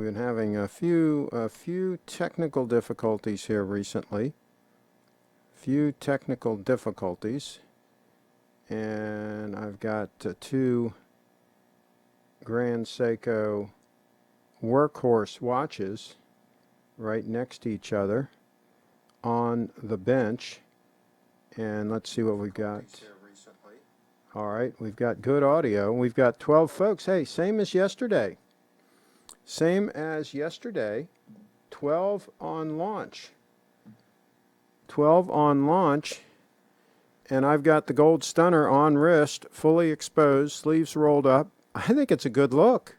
been having a few technical difficulties here recently. And I've got two Grand Seiko workhorse watches right next to each other on the bench. And let's see what we've got. All right, we've got good audio. We've got 12 folks. Hey, same as yesterday. 12 on launch. 12 on launch. And I've got the gold stunner on wrist, fully exposed, sleeves rolled up. I think it's a good look.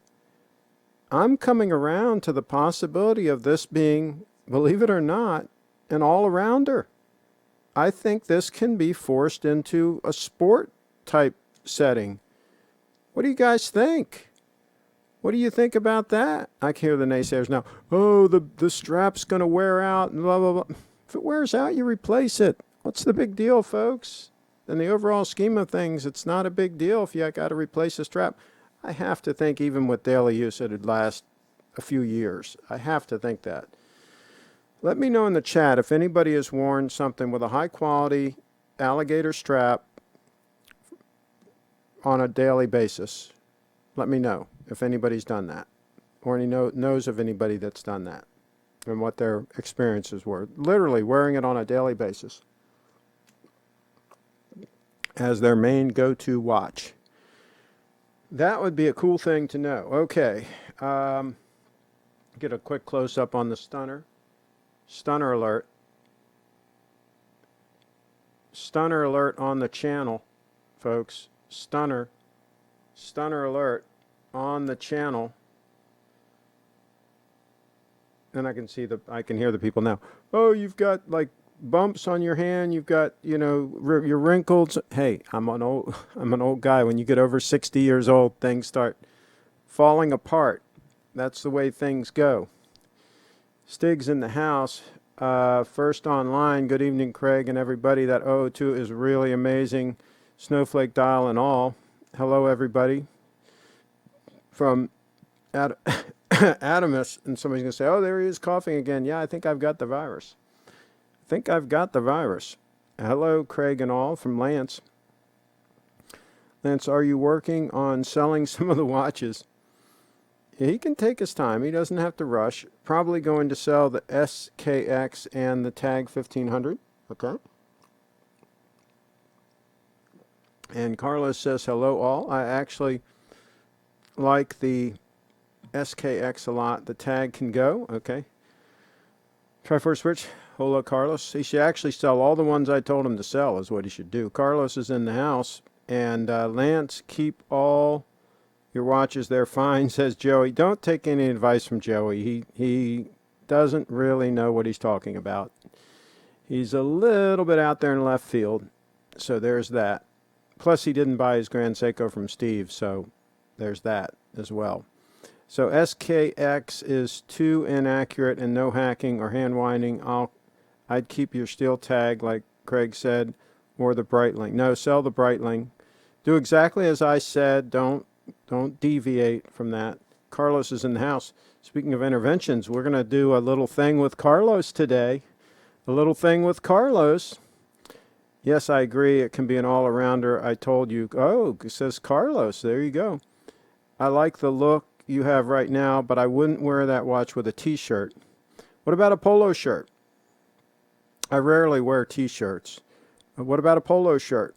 I'm coming around to the possibility of this being, believe it or not, an all-arounder. I think this can be forced into a sport type setting. What do you guys think? What do you think about that? I can hear the naysayers now. Oh, the strap's going to wear out and blah, blah, blah. If it wears out, you replace it. What's the big deal, folks? In the overall scheme of things, it's not a big deal if you got to replace the strap. I have to think even with daily use it'd last a few years. I have to think that. Let me know in the chat if anybody has worn something with a high quality alligator strap on a daily basis. Let me know if anybody's done that or knows of anybody that's done that and what their experiences were. Literally wearing it on a daily basis as their main go-to watch. That would be a cool thing to know. Okay. Get a quick close-up on the stunner. Stunner alert. Stunner alert on the channel, folks. Stunner alert on the channel. And I can hear the people now. Oh, you've got like bumps on your hand. You've got, your wrinkles. Hey, I'm an old guy. When you get over 60 years old, things start falling apart. That's the way things go. Stig's in the house. First online. Good evening, Craig and everybody. That 002 is really amazing. Snowflake dial and all. Hello, everybody. From Adamus, and somebody's going to say, oh, there he is coughing again. Yeah, I think I've got the virus. Hello, Craig and all, from Lance. Lance, are you working on selling some of the watches? He can take his time. He doesn't have to rush. Probably going to sell the SKX and the Tag 1500. Okay. And Carlos says, hello all. I actually like the SKX a lot. The Tag can go. Okay. Try for a switch. Hola, Carlos. He should actually sell all the ones I told him to sell is what he should do. Carlos is in the house. And Lance, keep all your watches. They're fine, says Joey. Don't take any advice from Joey. He doesn't really know what he's talking about. He's a little bit out there in left field. So there's that. Plus, he didn't buy his Grand Seiko from Steve. So there's that as well. So SKX is too inaccurate and no hacking or hand winding. I'd keep your steel tag like Craig said, or the Breitling. No, sell the Breitling. Do exactly as I said. Don't deviate from that. Carlos is in the house. Speaking of interventions, we're going to do a little thing with Carlos today. A little thing with Carlos. Yes, I agree. It can be an all-arounder. I told you. Oh, it says Carlos. There you go. I like the look you have right now, but I wouldn't wear that watch with a t-shirt. What about a polo shirt? I rarely wear t-shirts. What about a polo shirt?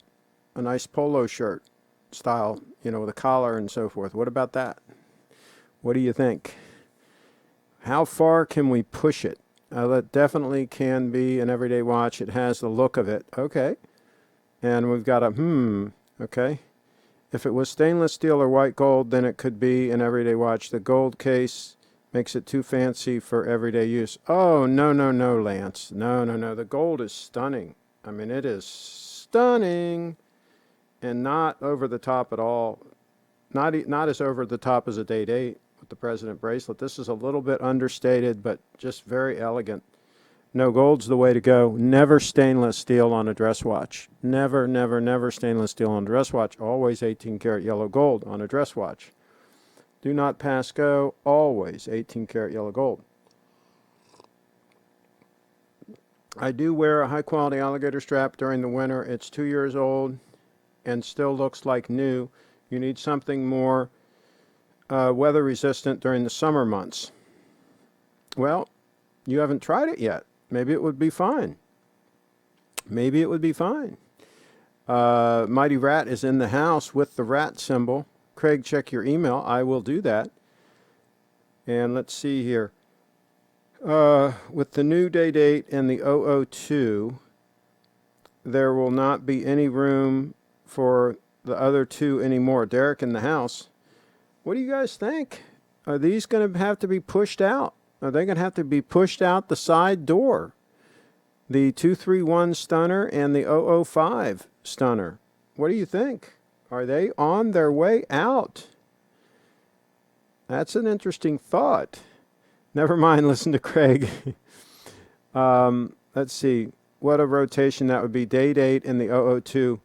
A nice polo shirt style, with a collar and so forth. What about that? What do you think? How far can we push it? That definitely can be an everyday watch. It has the look of it. Okay. And we've got okay. If it was stainless steel or white gold, then it could be an everyday watch. The gold case makes it too fancy for everyday use. Oh, no, Lance. No. The gold is stunning. I mean, it is stunning and not over the top at all. Not as over the top as a Day-Date with the President bracelet. This is a little bit understated, but just very elegant. No, gold's the way to go. Never stainless steel on a dress watch. Never stainless steel on a dress watch. Always 18 karat yellow gold on a dress watch. Do not pass go. Always 18 karat yellow gold. I do wear a high quality alligator strap during the winter. It's 2 years old and still looks like new. You need something more weather resistant during the summer months. Well, you haven't tried it yet. Maybe it would be fine. Maybe it would be fine. Mighty Rat is in the house with the rat symbol. Craig, check your email. I will do that. And let's see here. With the new Day-Date and the 002, there will not be any room for the other two anymore. Derek in the house. What do you guys think? Are these going to have to be pushed out? Are they going to have to be pushed out the side door? The 231 stunner and the 005 stunner. What do you think? Are they on their way out? That's an interesting thought. Never mind, listen to Craig. Let's see. What a rotation that would be. Day-Date and the 002.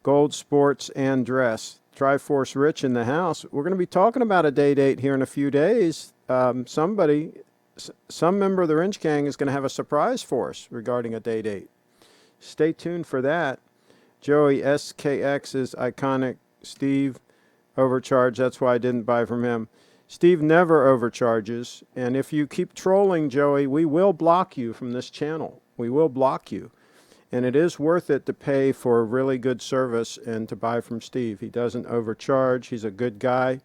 Gold, sports, and dress. Triforce Rich in the house. We're going to be talking about a Day-Date here in a few days. Some member of the Wrench Gang is going to have a surprise for us regarding a Day-Date. Stay tuned for that. Joey SKX is iconic. Steve overcharged. That's why I didn't buy from him. Steve never overcharges. And if you keep trolling, Joey, we will block you from this channel. We will block you. And it is worth it to pay for really good service and to buy from Steve. He doesn't overcharge. He's a good guy.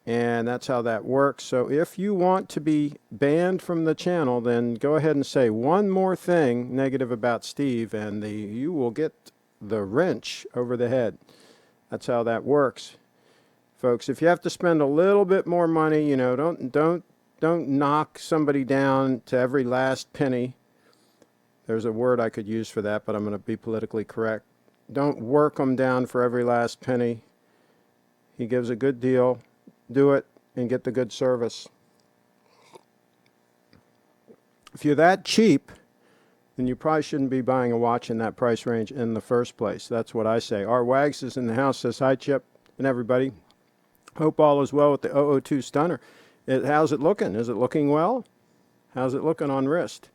And that's how that works. So if you want to be banned from the channel, then go ahead and say one more thing negative about Steve, and you will get the wrench over the head. That's how that works, folks. If you have to spend a little bit more money, you know, don't knock somebody down to every last penny. There's a word I could use for that, but I'm going to be politically correct. Don't work them down for every last penny. He gives a good deal. Do it and get the good service. If you're that cheap, then you probably shouldn't be buying a watch in that price range in the first place. That's what I say. Our Wags is in the house, says hi, Chip, and everybody. Hope all is well with the 002 stunner. How's it looking? Is it looking well? How's it looking on wrist?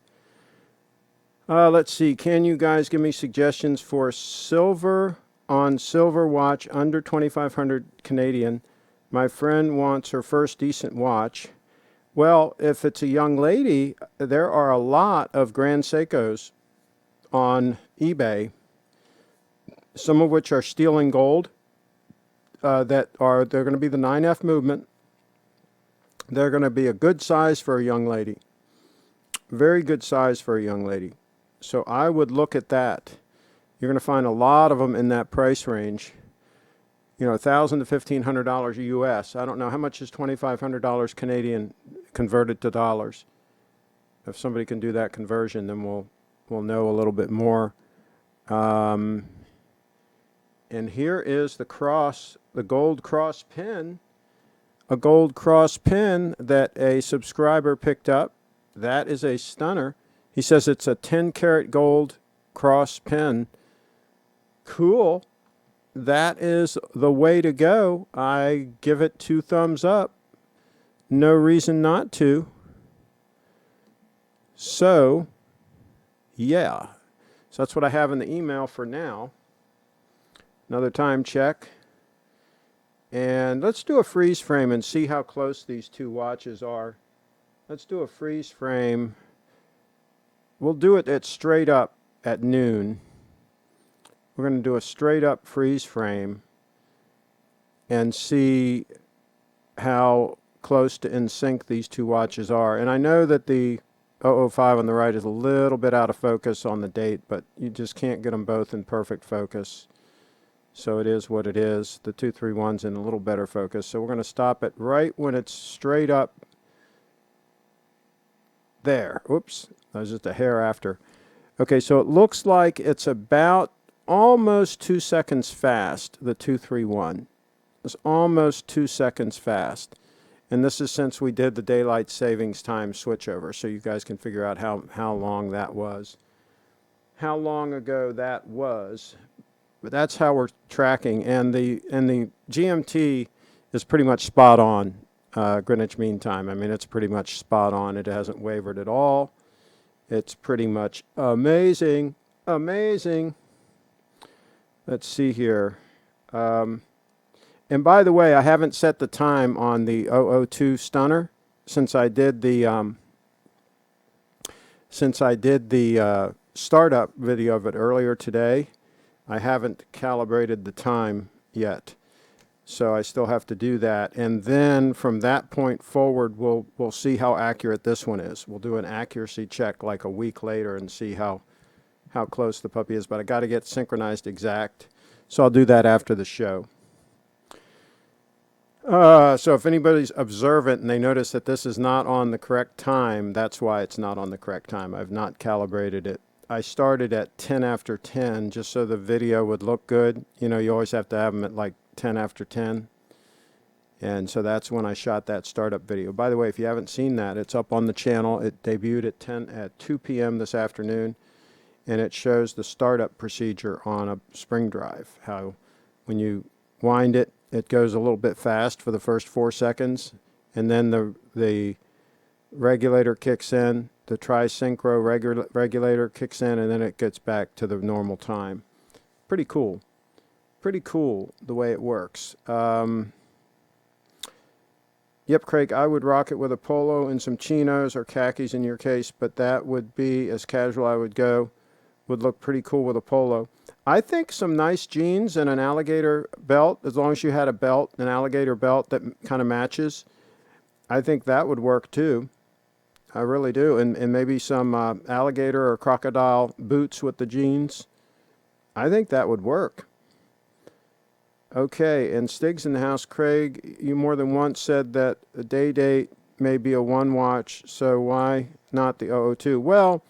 Let's see. Can you guys give me suggestions for silver on silver watch under 2,500 Canadian? My friend wants her first decent watch. Well, if it's a young lady, there are a lot of Grand Seikos on eBay, some of which are steel and gold. They're going to be the 9F movement. They're going to be a good size for a young lady. Very good size for a young lady. So I would look at that. You're going to find a lot of them in that price range. You know, $1,000 to $1,500 US. I don't know how much is $2,500 Canadian converted to dollars. If somebody can do that conversion, then we'll know a little bit more. And here is the gold cross pin. A gold cross pin that a subscriber picked up. That is a stunner. He says it's a 10 karat gold cross pin. Cool. That is the way to go. I give it 2 thumbs up. No reason not to. So, yeah. So that's what I have in the email for now. Another time check. And let's do a freeze frame and see how close these two watches are. Let's do a freeze frame. We'll do it at straight up at noon. We're going to do a straight up freeze frame and see how close to in sync these two watches are. And I know that the 005 on the right is a little bit out of focus on the date, but you just can't get them both in perfect focus. So it is what it is. The 231's in a little better focus. So we're going to stop it right when it's straight up there. Oops, that was just a hair after. Okay, so it looks like it's about almost 2 seconds fast, the 231. It's almost 2 seconds fast. And this is since we did the daylight savings time switchover, so you guys can figure out how long that was. How long ago that was. But that's how we're tracking, and the GMT is pretty much spot on. Greenwich Mean Time. I mean, it's pretty much spot on. It hasn't wavered at all. It's pretty much amazing. Amazing. Let's see here. And by the way, I haven't set the time on the 002 Stunner since I did the startup video of it earlier today. I haven't calibrated the time yet, so I still have to do that. And then from that point forward, we'll see how accurate this one is. We'll do an accuracy check like a week later and see how close the puppy is. But I got to get synchronized exact, so I'll do that after the show. So if anybody's observant and they notice that this is not on the correct time, that's why it's not on the correct time. I've not calibrated it. I started at 10 after 10 just so the video would look good. You know, you always have to have them at like 10 after 10. And so that's when I shot that startup video. By the way, if you haven't seen that, it's up on the channel. It debuted at 2 p.m. this afternoon, and it shows the startup procedure on a spring drive. How when you wind it, it goes a little bit fast for the first 4 seconds, and then the regulator kicks in, the tri-synchro regulator kicks in, and then it gets back to the normal time. Pretty cool. Pretty cool the way it works. Yep, Craig, I would rock it with a polo and some chinos or khakis in your case, but that would be as casual I would go. Would look pretty cool with a polo. I think some nice jeans and an alligator belt, as long as you had a belt, an alligator belt that kind of matches, I think that would work too. I really do. And maybe some alligator or crocodile boots with the jeans. I think that would work. Okay, and Stig's in the house. Craig, you more than once said that the Day-Date may be a one watch, so why not the 002? Well,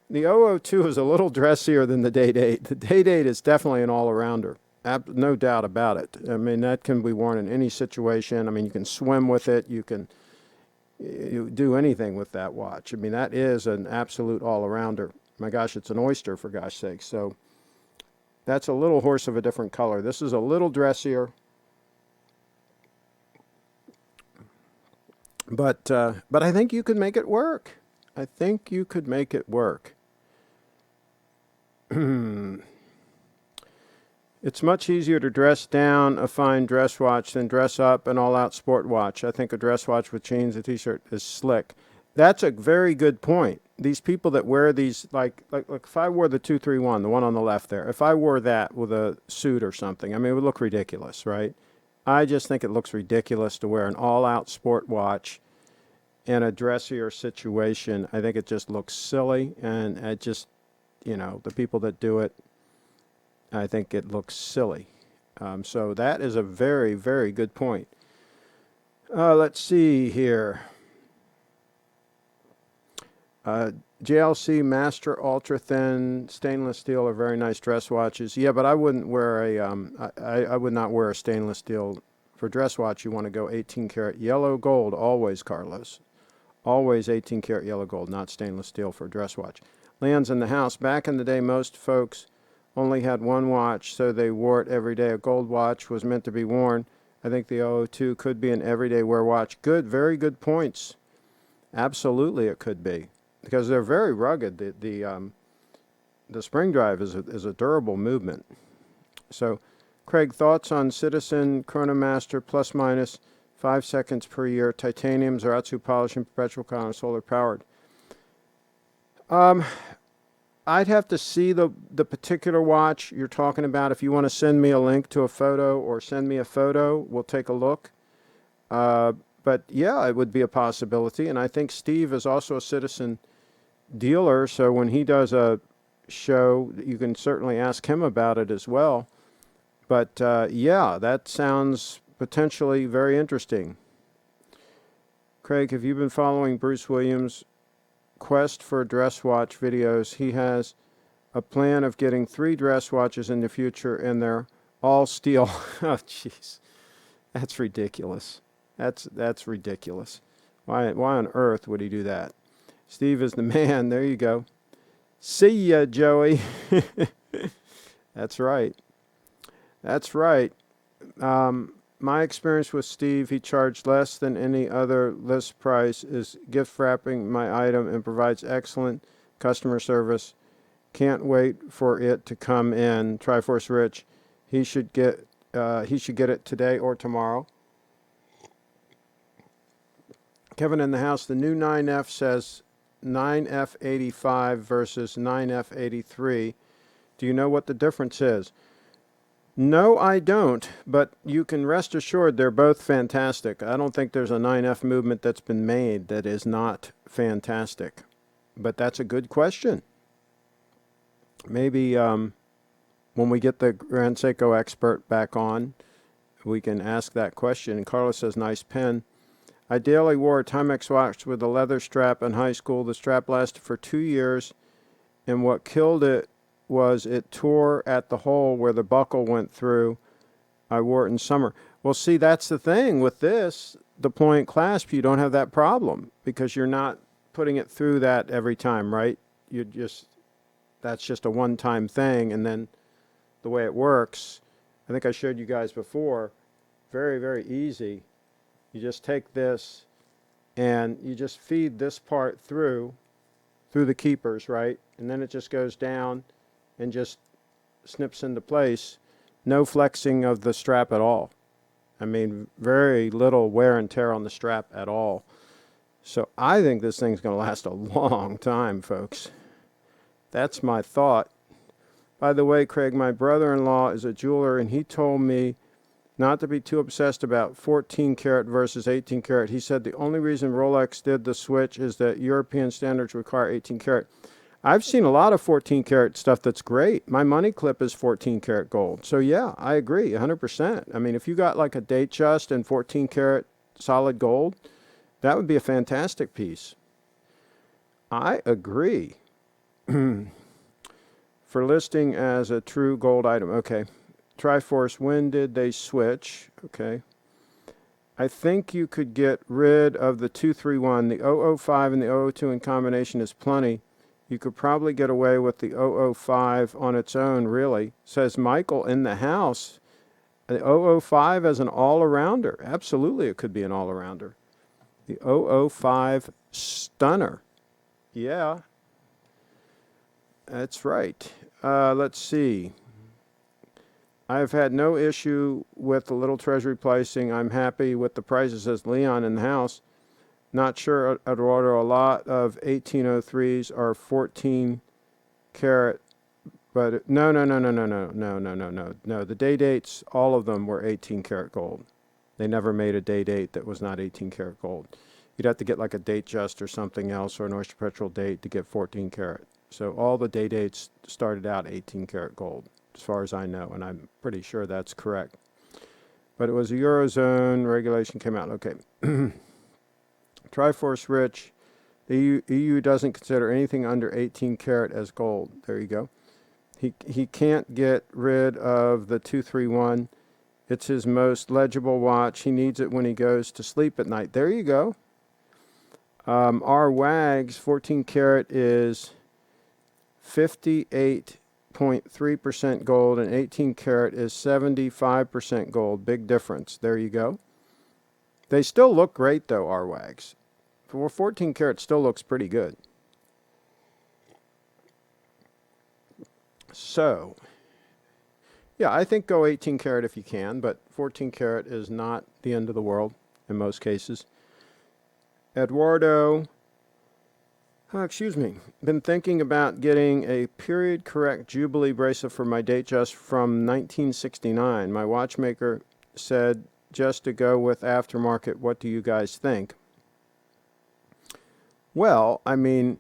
the 002 is a little dressier than the Day-Date. The Day-Date is definitely an all-arounder, no doubt about it. I mean, that can be worn in any situation. I mean, you can swim with it. You can do anything with that watch. I mean, that is an absolute all-arounder. My gosh, it's an oyster, for gosh sake. So that's a little horse of a different color. This is a little dressier. But I think you could make it work. I think you could make it work. It's much easier to dress down a fine dress watch than dress up an all-out sport watch. I think a dress watch with jeans and t-shirt is slick. That's a very good point. These people that wear these, like if I wore the 231, the one on the left there, if I wore that with a suit or something, I mean, it would look ridiculous, right? I just think it looks ridiculous to wear an all-out sport watch in a dressier situation. I think it just looks silly, and it just, you know, the people that do it, I think it looks silly. So that is a very, very good point. Let's see here. JLC Master Ultra Thin Stainless Steel are very nice dress watches. Yeah, but I wouldn't wear I would not wear a stainless steel for dress watch. You want to go 18 karat yellow gold always, Carlos. Always 18 karat yellow gold, not stainless steel for a dress watch. Leon's in the house. Back in the day, most folks only had one watch, so they wore it every day. A gold watch was meant to be worn. I think the 002 could be an everyday wear watch. Good, very good points. Absolutely, it could be, because they're very rugged. The spring drive is a durable movement. So, Craig, thoughts on Citizen Chronomaster plus minus 5 seconds per year, titanium, Zaratsu polishing, perpetual color, solar powered? I'd have to see the particular watch you're talking about. If you want to send me a link to a photo or send me a photo, we'll take a look. But yeah, it would be a possibility. And I think Steve is also a Citizen dealer, so when he does a show, you can certainly ask him about it as well. But yeah, that sounds potentially very interesting. Craig, have you been following Bruce Williams' quest for dress watch videos? He has a plan of getting 3 dress watches in the future, and they're all steel. Oh, jeez, that's ridiculous. That's ridiculous. Why on earth would he do that? Steve is the man. There you go. See ya, Joey. That's right. That's right. My experience with Steve, he charged less than any other list price, is gift wrapping my item, and provides excellent customer service. Can't wait for it to come in. Triforce Rich, he should get it today or tomorrow. Kevin in the house, the new 9F says 9F85 versus 9F83. Do you know what the difference is? No, I don't, but you can rest assured they're both fantastic. I don't think there's a 9F movement that's been made that is not fantastic. But that's a good question. Maybe when we get the Grand Seiko expert back on, we can ask that question. And Carlos says, nice pen. I daily wore a Timex watch with a leather strap in high school. The strap lasted for 2 years, and what killed it was it tore at the hole where the buckle went through. I wore it in summer. Well, see, that's the thing with this Déployant Clasp. You don't have that problem because you're not putting it through that every time, right? That's just a one-time thing, and then the way it works, I think I showed you guys before, very, very easy. You just take this and you just feed this part through the keepers, right? And then it just goes down and just snips into place. No flexing of the strap at all. I mean, very little wear and tear on the strap at all. So I think this thing's going to last a long time, folks. That's my thought. By the way, Craig, my brother-in-law is a jeweler, and he told me not to be too obsessed about 14 karat versus 18 karat. He said the only reason Rolex did the switch is that European standards require 18 karat. I've seen a lot of 14 karat stuff that's great. My money clip is 14 karat gold. So yeah, I agree 100%. I mean, if you got like a date just and 14 karat solid gold, that would be a fantastic piece. I agree. For listing as a true gold item. Okay. Triforce, when did they switch? Okay. I think you could get rid of the 231. The 005 and the 002 in combination is plenty. You could probably get away with the 005 on its own, really. Says Michael in the house. The 005 as an all-arounder. Absolutely, it could be an all-arounder. The 005 stunner. Yeah. That's right. Let's see. I've had no issue with the little treasury pricing. I'm happy with the prices, says Leon in the house. Not sure I'd order a lot of 1803s or 14 karat, but no. The day dates, all of them were 18 karat gold. They never made a day date that was not 18 karat gold. You'd have to get like a date just or something else or an oyster petrol date to get 14 karat. So all the day dates started out 18 karat gold, as far as I know, and I'm pretty sure that's correct. But it was a Eurozone regulation came out. Okay. Triforce Rich, the EU doesn't consider anything under 18 karat as gold. There you go. He can't get rid of the 231. It's his most legible watch. He needs it when he goes to sleep at night. There you go. Our WAGs 14 karat is 58.3% gold, and 18 karat is 75% gold. Big difference. There you go. They still look great, though, our WAGs. For 14 karat still looks pretty good. So, yeah, I think go 18 karat if you can, but 14 karat is not the end of the world in most cases. Eduardo, been thinking about getting a period correct Jubilee bracelet for my date just from 1969. My watchmaker said just to go with aftermarket. What do you guys think? Well, I mean,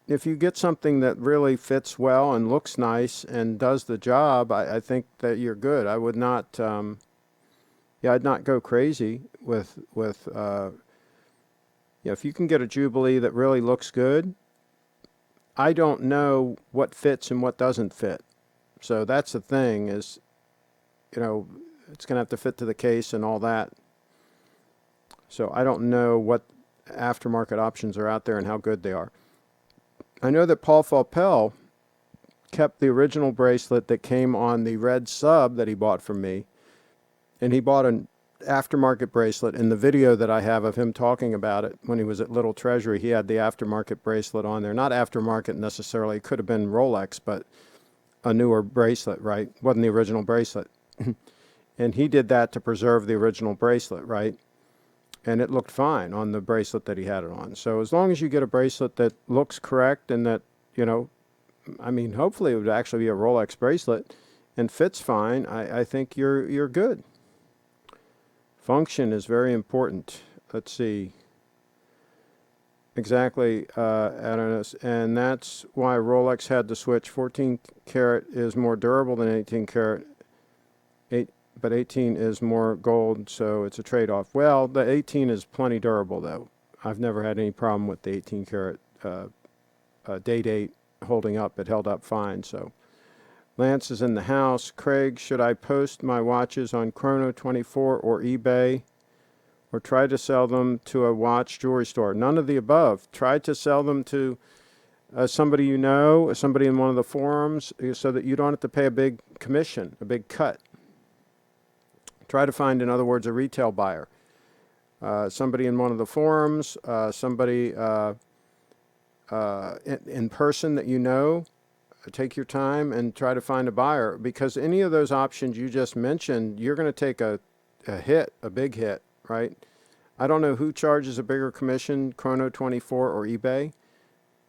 if you get something that really fits well and looks nice and does the job, I think that you're good. I would not, I'd not go crazy with if you can get a Jubilee that really looks good. I don't know what fits and what doesn't fit. So that's the thing is, it's going to have to fit to the case and all that. So I don't know what aftermarket options are out there and how good they are. I know that Paul Faupel kept the original bracelet that came on the red sub that he bought from me, and he bought aftermarket bracelet. In the video that I have of him talking about it when he was at Little Treasury, he had the aftermarket bracelet on there. Not aftermarket necessarily. It could have been Rolex, but a newer bracelet, right? Wasn't the original bracelet. And he did that to preserve the original bracelet, right? And it looked fine on the bracelet that he had it on. So as long as you get a bracelet that looks correct and that, you know, I mean, hopefully it would actually be a Rolex bracelet and fits fine, I think you're good. Function is very important. Let's see. Exactly, Adonis. And that's why Rolex had to switch. 14 karat is more durable than 18 karat. But 18 is more gold, so it's a trade-off. Well, the 18 is plenty durable, though. I've never had any problem with the 18 karat Day-Date holding up. It held up fine, so. Lance is in the house. Craig, should I post my watches on Chrono 24 or eBay, or try to sell them to a watch jewelry store? None of the above. Try to sell them to somebody you know, somebody in one of the forums, so that you don't have to pay a big commission, a big cut. Try to find, in other words, a retail buyer. Somebody in one of the forums, somebody in person that you know. Take your time and try to find a buyer, because any of those options you just mentioned, you're going to take a hit, a big hit, right? I don't know who charges a bigger commission, Chrono 24 or eBay.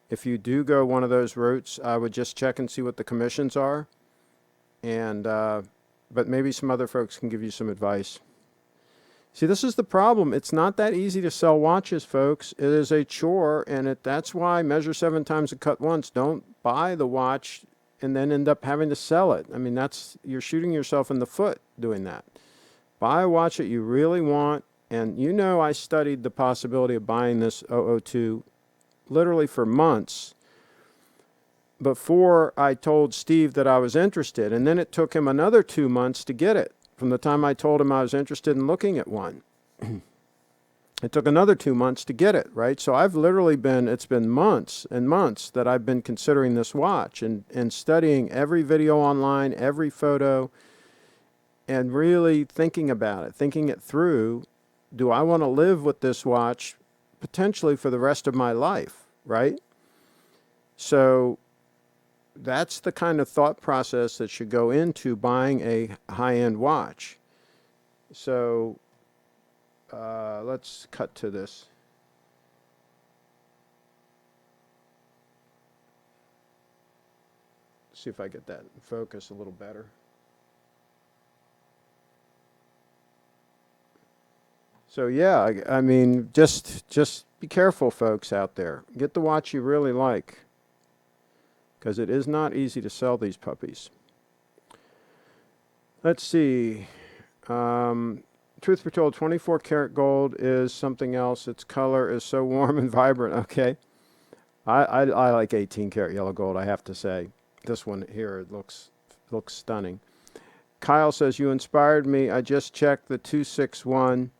If you do go one of those routes, I would just check and see what the commissions are. And but maybe some other folks can give you some advice. See, this is the problem. It's not that easy to sell watches, folks. It is a chore, and that's why measure 7 times and cut once. Don't buy the watch and then end up having to sell it. I mean, you're shooting yourself in the foot doing that. Buy a watch that you really want, and you know I studied the possibility of buying this 002 literally for months before I told Steve that I was interested, and then it took him another 2 months to get it. From the time I told him I was interested in looking at one, it took another 2 months to get it, right? So I've literally it's been months and months that I've been considering this watch and studying every video online, every photo, and really thinking about it, thinking it through. Do I want to live with this watch potentially for the rest of my life, right? So that's the kind of thought process that should go into buying a high-end watch. So let's cut to this. See if I get that in focus a little better. So yeah, I mean, just be careful, folks out there. Get the watch you really like, because it is not easy to sell these puppies. Let's see. Truth be told, 24 karat gold is something else. Its color is so warm and vibrant. Okay. I like 18 karat yellow gold, I have to say. This one here, it looks stunning. Kyle says, you inspired me. I just checked the 261.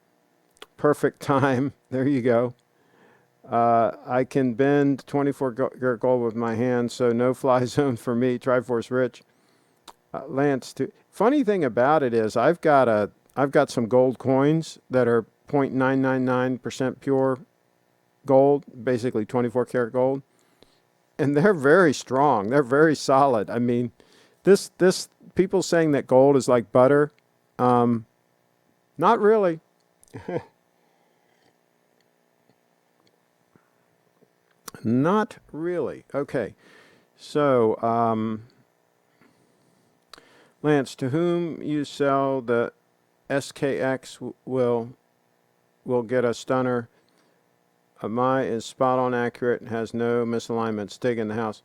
Perfect time. There you go. I can bend 24 karat gold with my hand, so no fly zone for me. Triforce Rich. Lance, funny thing about it is I've got some gold coins that are 0.999% pure gold, basically 24 karat gold, and they're very strong. They're very solid. I mean, this people saying that gold is like butter, not really. Not really. Okay. So, Lance, to whom you sell the SKX will get a stunner. My is spot on accurate and has no misalignment. Stig in the house.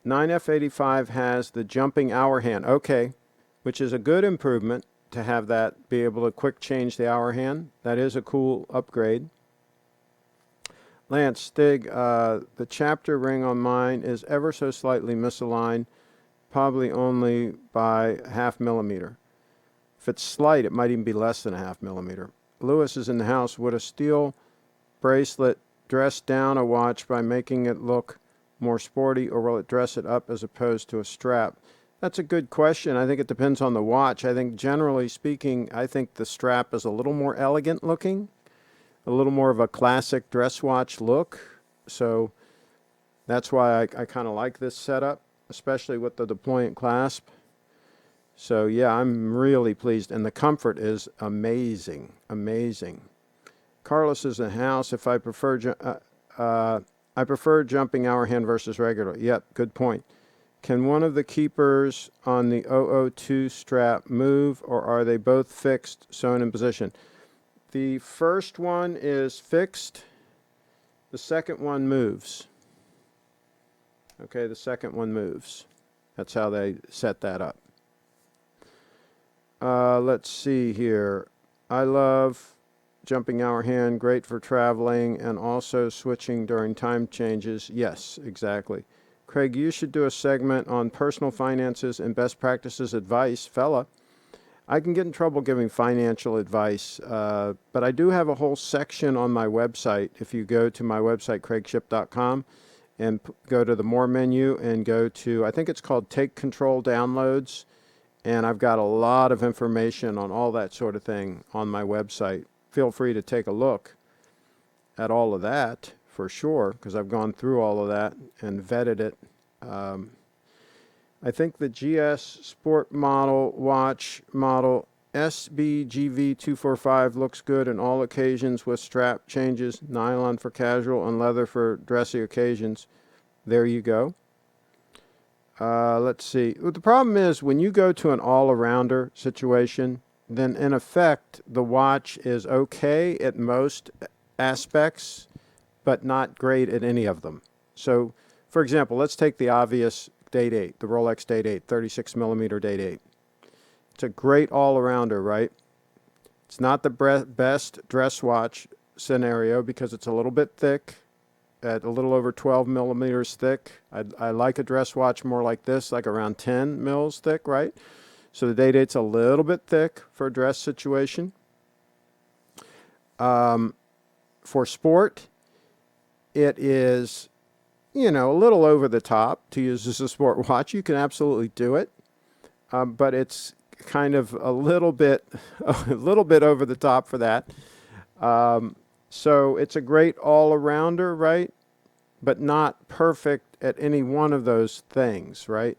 9F85 has the jumping hour hand. Okay. Which is a good improvement to have that be able to quick change the hour hand. That is a cool upgrade. Lance, Stig, the chapter ring on mine is ever so slightly misaligned, probably only by 0.5 millimeter. If it's slight, it might even be less than 0.5 millimeter. Lewis is in the house. Would a steel bracelet dress down a watch by making it look more sporty, or will it dress it up as opposed to a strap? That's a good question. I think it depends on the watch. I think generally speaking, I think the strap is a little more elegant looking, a little more of a classic dress watch look. So that's why I kind of like this setup, especially with the deployant clasp. So yeah, I'm really pleased, and the comfort is amazing, amazing. Carlos is in the house. If I prefer, I prefer jumping hour hand versus regular. Yep, good point. Can one of the keepers on the 002 strap move, or are they both fixed, sewn in position? The first one is fixed. The second one moves. Okay, the second one moves. That's how they set that up. Let's see here. I love jumping hour hand, great for traveling and also switching during time changes. Yes, exactly. Craig, you should do a segment on personal finances and best practices advice. Fella, I can get in trouble giving financial advice, but I do have a whole section on my website. If you go to my website, CraigShipp.com, and go to the More menu and go to, I think it's called Take Control Downloads, and I've got a lot of information on all that sort of thing on my website. Feel free to take a look at all of that for sure, because I've gone through all of that and vetted it. I think the GS Sport model watch model SBGY002 looks good in all occasions with strap changes, nylon for casual and leather for dressy occasions. There you go. Let's see. Well, the problem is when you go to an all-arounder situation, then in effect the watch is okay at most aspects, but not great at any of them. So, for example, let's take the obvious Day-Date, the Rolex Day-Date, 36mm Day-Date. It's a great all-arounder, right? It's not the best dress watch scenario because it's a little bit thick, at a little over 12 millimeters thick. I like a dress watch more like this, like around 10 mils thick, right? So the Day-Date's a little bit thick for a dress situation. For sport, it is, you know, a little over the top to use as a sport watch. You can absolutely do it, but it's kind of a little bit over the top for that. So it's a great all-arounder, right? But not perfect at any one of those things, right?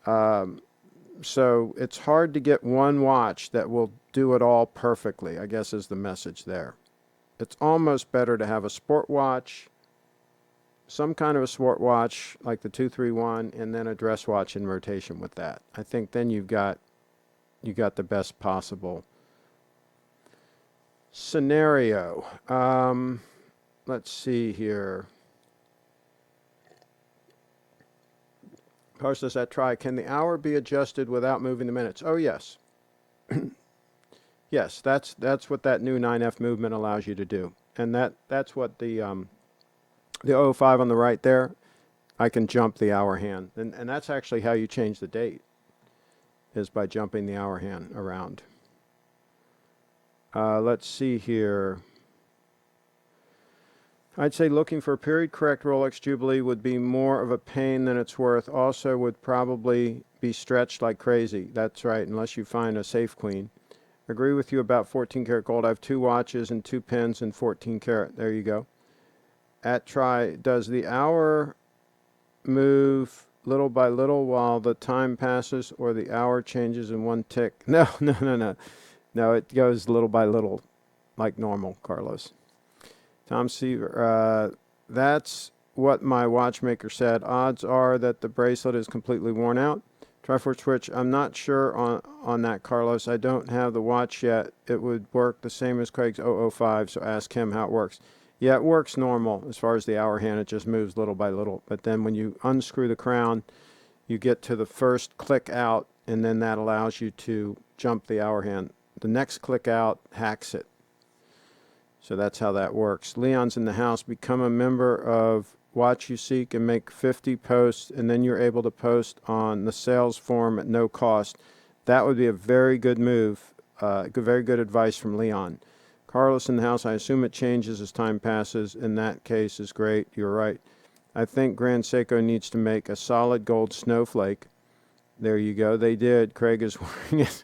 So it's hard to get one watch that will do it all perfectly, I guess is the message there. It's almost better to have a sport watch, some kind of a sport watch like the 231, and then a dress watch in rotation with that. I think then you got the best possible scenario. Let's see here. Post us at try. Can the hour be adjusted without moving the minutes? Oh yes. Yes, that's what that new 9F movement allows you to do. And that's what the 05 on the right there, I can jump the hour hand. And that's actually how you change the date, is by jumping the hour hand around. Let's see here. I'd say looking for a period correct Rolex Jubilee would be more of a pain than it's worth. Also would probably be stretched like crazy. That's right, unless you find a safe queen. Agree with you about 14 karat gold. I have 2 watches and 2 pins in 14 karat. There you go. At try, does the hour move little by little while the time passes, or the hour changes in one tick? No. No, it goes little by little, like normal, Carlos. Tom Seaver, that's what my watchmaker said. Odds are that the bracelet is completely worn out. Triforce switch, I'm not sure on that, Carlos. I don't have the watch yet. It would work the same as Craig's 005, so ask him how it works. Yeah, it works normal as far as the hour hand. It just moves little by little. But then when you unscrew the crown, you get to the first click out, and then that allows you to jump the hour hand. The next click out hacks it. So that's how that works. Leon's in the house. Become a member of Watch You Seek and make 50 posts, and then you're able to post on the sales forum at no cost. That would be a very good move. Very good advice from Leon. Carlos in the house. I assume it changes as time passes. In that case is great. You're right. I think Grand Seiko needs to make a solid gold snowflake There you go. They did. Craig is wearing it.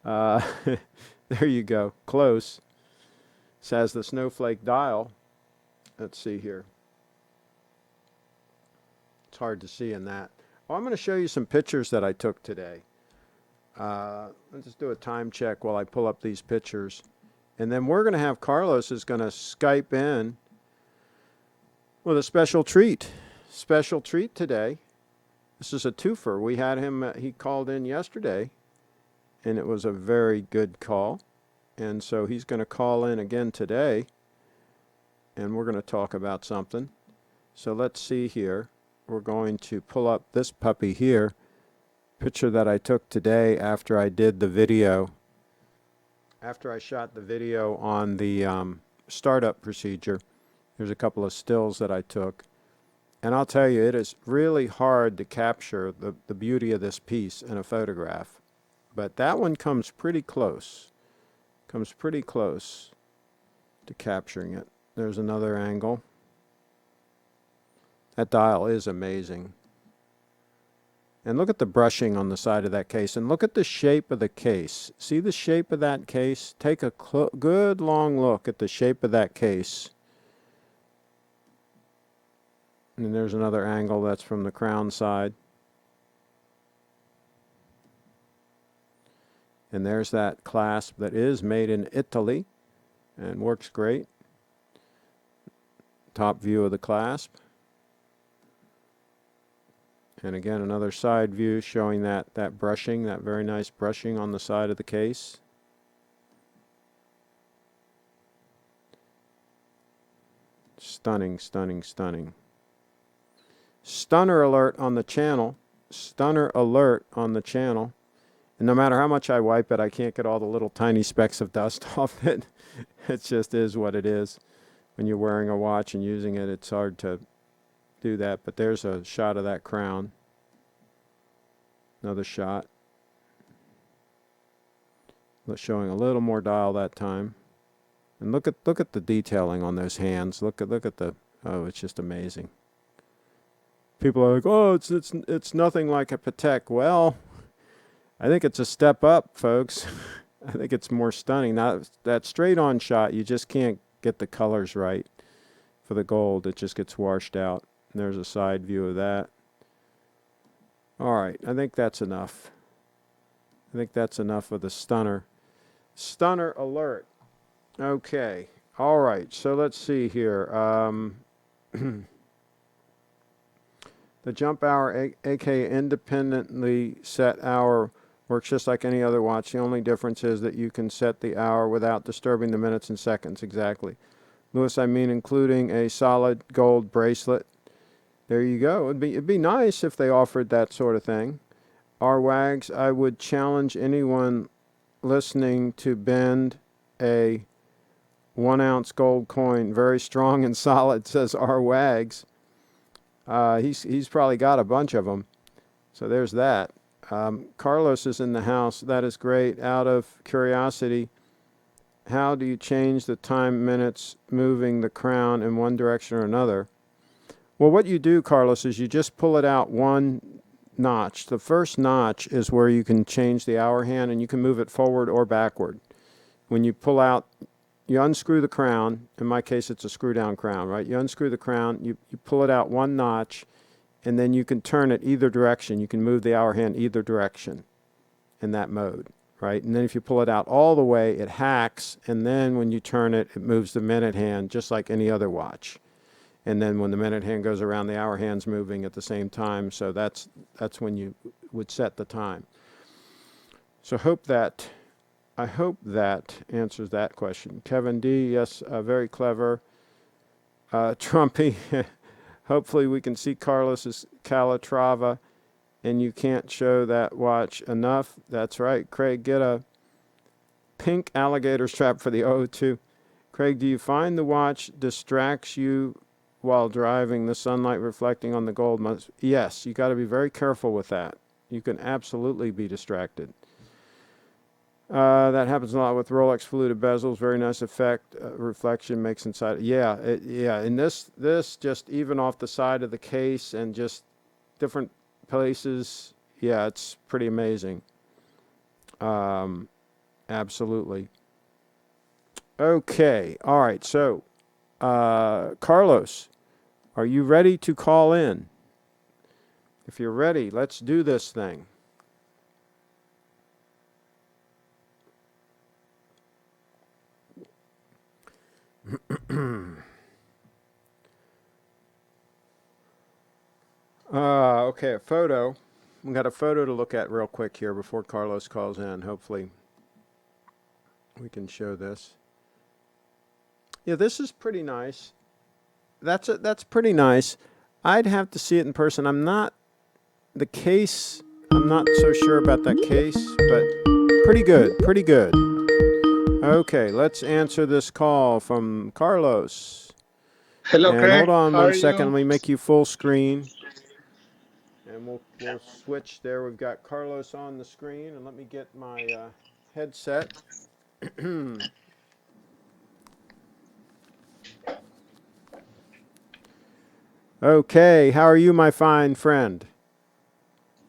There you go. Close. This has the snowflake dial. Let's see here. It's hard to see in that. Oh, I'm going to show you some pictures that I took today. Let's just do a time check while I pull up these pictures. And then we're going to have Carlos is going to Skype in with a special treat. Special treat today. This is a twofer. We had him, he called in yesterday, and it was a very good call. And so he's going to call in again today, and we're going to talk about something. So let's see here. We're going to pull up this puppy here, picture that I took today after I did the video, after I shot the video on the startup procedure. There's a couple of stills that I took. And I'll tell you, it is really hard to capture the beauty of this piece in a photograph. But that one comes pretty close. Comes pretty close to capturing it. There's another angle. That dial is amazing. And look at the brushing on the side of that case. And look at the shape of the case. See the shape of that case? Take a good long look at the shape of that case. And there's another angle that's from the crown side. And there's that clasp that is made in Italy and works great. Top view of the clasp. And again, another side view showing that brushing, that very nice brushing on the side of the case. Stunning, stunning, stunning. Stunner alert on the channel. Stunner alert on the channel. And no matter how much I wipe it, I can't get all the little tiny specks of dust off it. It just is what it is. When you're wearing a watch and using it, it's hard to do that. But there's a shot of that crown. Another shot. Showing a little more dial that time. And look at the detailing on those hands. Look at the, oh, it's just amazing. People are like, oh, it's nothing like a Patek. Well, I think it's a step up, folks. I think it's more stunning. Now, that straight-on shot, you just can't get the colors right for the gold. It just gets washed out. And there's a side view of that. All right, I think that's enough. I think that's enough of the stunner. Stunner alert. Okay. All right, so let's see here. The jump hour, aka independently set hour, works just like any other watch. The only difference is that you can set the hour without disturbing the minutes and seconds. Exactly. Louis, I mean including a solid gold bracelet. There you go. It'd be nice if they offered that sort of thing. R. Wags, I would challenge anyone listening to bend a 1 ounce gold coin very strong and solid, says R. Wags. He's probably got a bunch of them. So there's that. Carlos is in the house. That is great. Out of curiosity, how do you change the time minutes moving the crown in one direction or another? Well, what you do, Carlos, is you just pull it out one notch. The first notch is where you can change the hour hand, and you can move it forward or backward. When you pull out, you unscrew the crown. In my case, it's a screw-down crown, right? You unscrew the crown, you pull it out one notch, and then you can turn it either direction. You can move the hour hand either direction in that mode, right? And then if you pull it out all the way, it hacks, and then when you turn it, it moves the minute hand just like any other watch. And then when the minute hand goes around, the hour hand's moving at the same time, so that's when you would set the time. So I hope that answers that question. Kevin D, yes, very clever. Trumpy, hopefully we can see Carlos's Calatrava, and you can't show that watch enough. That's right, Craig, get a pink alligator strap for the 002. Craig, do you find the watch distracts you while driving, the sunlight reflecting on the gold? Yes, you got to be very careful with that. You can absolutely be distracted. That happens a lot with Rolex fluted bezels. Very nice effect. Reflection makes inside. Yeah, yeah. And this just even off the side of the case and just different places. Yeah, it's pretty amazing. Absolutely. Okay. All right. So, Carlos, are you ready to call in? If you're ready, let's do this thing. Okay, a photo. We got a photo to look at real quick here before Carlos calls in. Hopefully, we can show this. Yeah, this is pretty nice. That's pretty nice. I'd have to see it in person. I'm not so sure about that case, but pretty good, pretty good. Okay, let's answer this call from Carlos. Hello, And Craig. hold on How one are second. you? Let me make you full screen. And we'll switch there. We've got Carlos on the screen. And let me get my headset. Okay, how are you, my fine friend?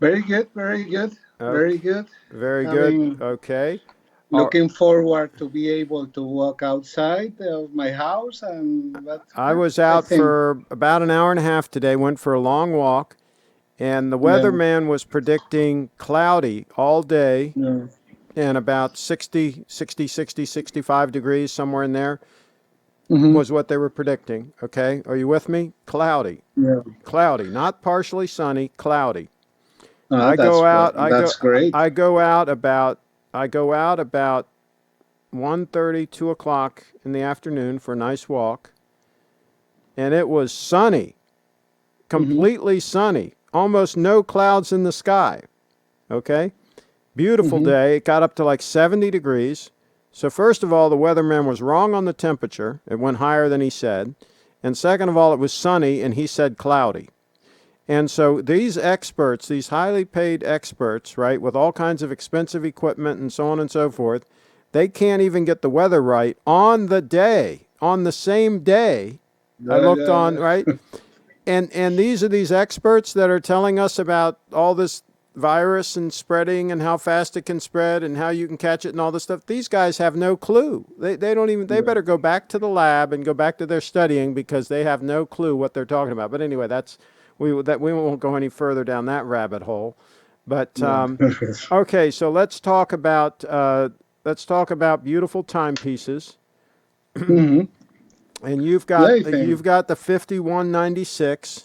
Very good, very good, very good. Very good. Okay. Looking forward to be able to walk outside of my house, and I was out for about an hour and a half today, went for a long walk, and the weatherman was predicting cloudy all day and about 65 degrees, somewhere in there was what they were predicting. Okay, are you with me? Cloudy. Yeah. Cloudy, not partially sunny, cloudy. That's great. I go out about 1:30, 2 o'clock in the afternoon for a nice walk, and it was sunny, completely sunny, almost no clouds in the sky. Okay, beautiful day. It got up to like 70 degrees. So first of all, the weatherman was wrong on the temperature. It went higher than he said. And second of all, it was sunny, and he said cloudy. And so these experts, these highly paid experts, right, with all kinds of expensive equipment and so on and so forth, they can't even get the weather right on the day, on the same day. I looked on, right? And these are these experts that are telling us about all this virus and spreading and how fast it can spread and how you can catch it and all this stuff. These guys have no clue. They don't even, they better go back to the lab and go back to their studying, because they have no clue what they're talking about. But anyway, we won't go any further down that rabbit hole. But okay, so let's talk about beautiful timepieces. And you've got the 5196.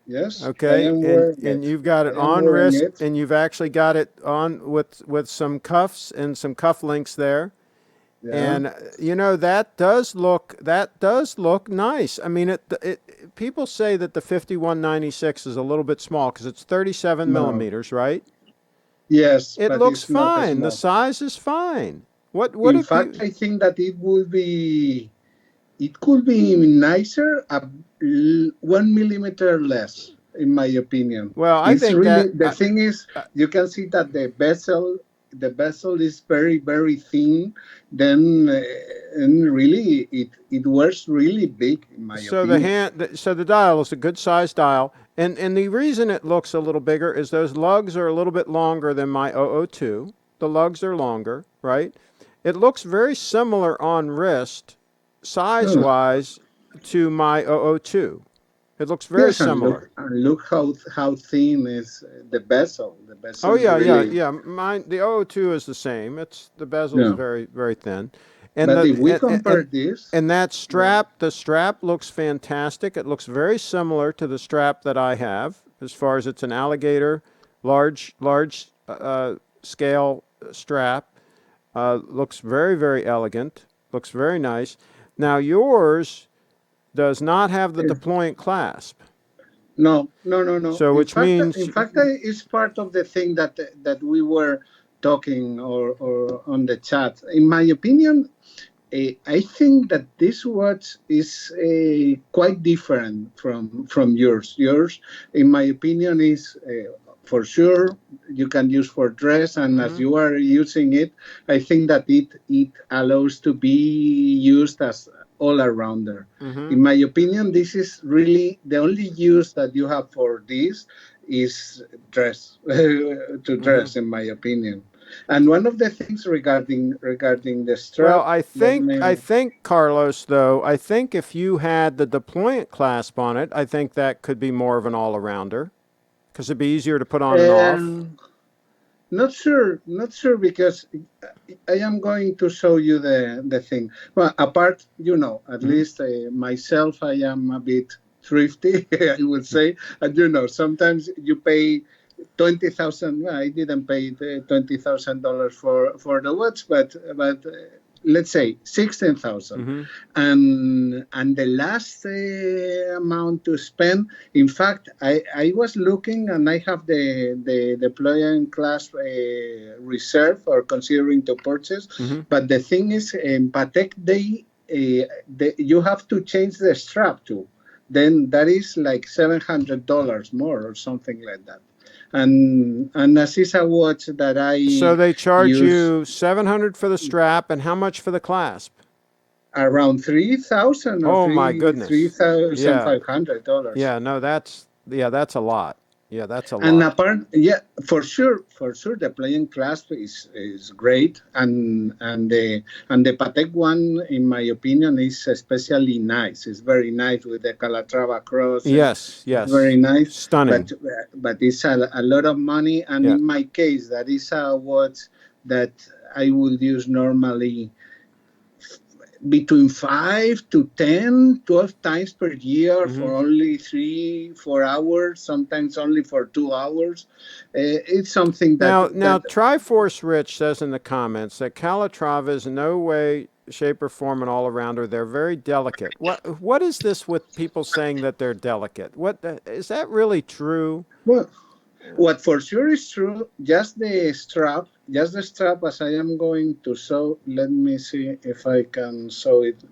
Yes. Okay, and you've got it on wrist, and you've actually got it on with some cuffs and some cufflinks there. Yeah. And you know, that does look nice. I mean, people say that the 5196 is a little bit small because it's 37 millimeters, right? Yes, it looks fine. The size is fine. In fact, I think that it could be nicer, 1 millimeter less, in my opinion. Well, I think really, the thing is, you can see that the bezel is very, very thin. Then, and really, it wears really big, in my opinion. So the dial is a good sized dial, and the reason it looks a little bigger is those lugs are a little bit longer than my 002. The lugs are longer, right? It looks very similar on wrist, size-wise, to my 002. It looks very similar. Look how thin is the bezel. The bezel. Oh yeah. Mine, the 002 is the same. The bezel is very, very thin. And but if we compare this, and that strap, the strap looks fantastic. It looks very similar to the strap that I have, as far as it's an alligator, large scale strap. Looks very, very elegant. Looks very nice. Now yours does not have the deployant clasp. No. So which means, in fact, it's part of the thing that we were talking or on the chat. In my opinion, I think that this watch is quite different from yours. Yours, in my opinion, is for sure you can use for dress, and as you are using it, I think that it allows to be used as all-arounder. In my opinion, this is really the only use that you have for this is dress to dress, in my opinion. And one of the things regarding the Well, strap, let I me. think Carlos, though, I think if you had the deployant clasp on it, I think that could be more of an all-arounder because it'd be easier to put on and off. Not sure, because I am going to show you the thing. Well, apart, at least myself, I am a bit thrifty, I would say. And sometimes you pay 20,000. Well, I didn't pay $20,000 for the watch, but let's say 16,000, and the last amount to spend. In fact, I was looking, and I have the Déployant Clasp reserve or considering to purchase. But the thing is, in Patek you have to change the strap too. Then that is like $700 more or something like that. And as is a watch that I So they charge use you $700 for the strap, and how much for the clasp? around 3,000 or Oh my goodness! Yeah, $3,500. yeah. No, that's a lot. Yeah, that's a And lot. apart, for sure, the playing clasp is great, and the Patek one, in my opinion, is especially nice. It's very nice with the Calatrava cross. Yes, It's very yes, nice, stunning. but it's a lot of money. And Yeah. in my case, that is a watch that I would use normally between 5 to 10, 12 times per year for only 3-4 hours, sometimes only for 2 hours. It's something Now, that Triforce Rich says in the comments that Calatrava is in no way, shape, or form an all-arounder. They're very delicate. What is this with people saying that they're delicate? Is that really true? well, what for sure is true, just the strap, as I am going to show. Let me see if I can show it.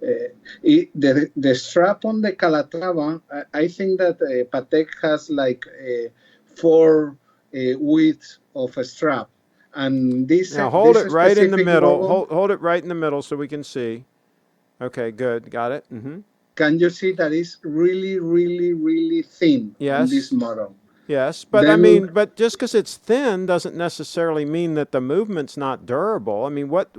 The strap on the Calatrava, I think that Patek has like four width of a strap, and Now hold it right in the specific middle. model. Hold it right in the middle so we can see. Okay, good. Got it. Can you see that is really, really, really thin on this Yes. model? Yes, but I Then mean, but just because it's thin doesn't necessarily mean that the movement's not durable. I mean, what?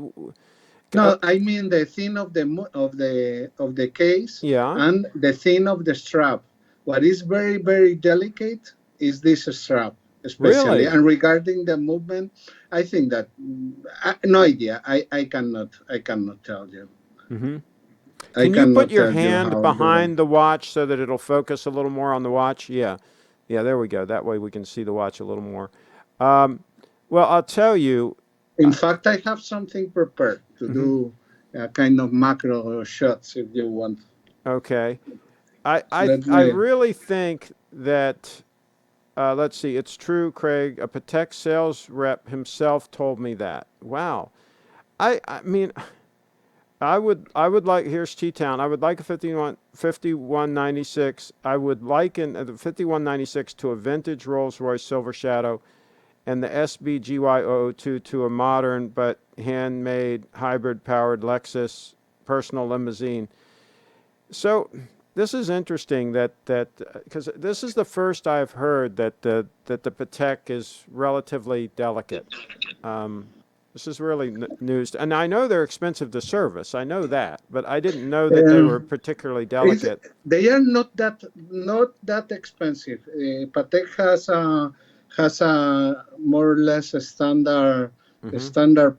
no, I mean the thin of the case Yeah, and the thin of the strap. What is very, very delicate is this strap, especially. really. And regarding the movement, I think that no idea. I cannot tell you. I Can you put cannot your tell you hand how durable. behind the watch so that it'll focus a little more on the watch? Yeah, yeah. There we go. That way we can see the watch a little more. Well, I'll tell you. In fact, I have something prepared to Mhm. do a kind of macro shots if you want. Okay. Let I me. really think that. Let's see. It's true, Craig. A Patek sales rep himself told me that. Wow. I mean, I would like, here's T-Town. I would like a 5196. I would liken the 5196 to a vintage Rolls-Royce Silver Shadow, and the SBGY002 to a modern but handmade hybrid-powered Lexus personal limousine. So this is interesting that because this is the first I've heard that the Patek is relatively delicate. This is really news, and I know they're expensive to service. I know that, but I didn't know that they were Um, particularly It's, delicate. they are not that expensive. Patek has a more or less a standard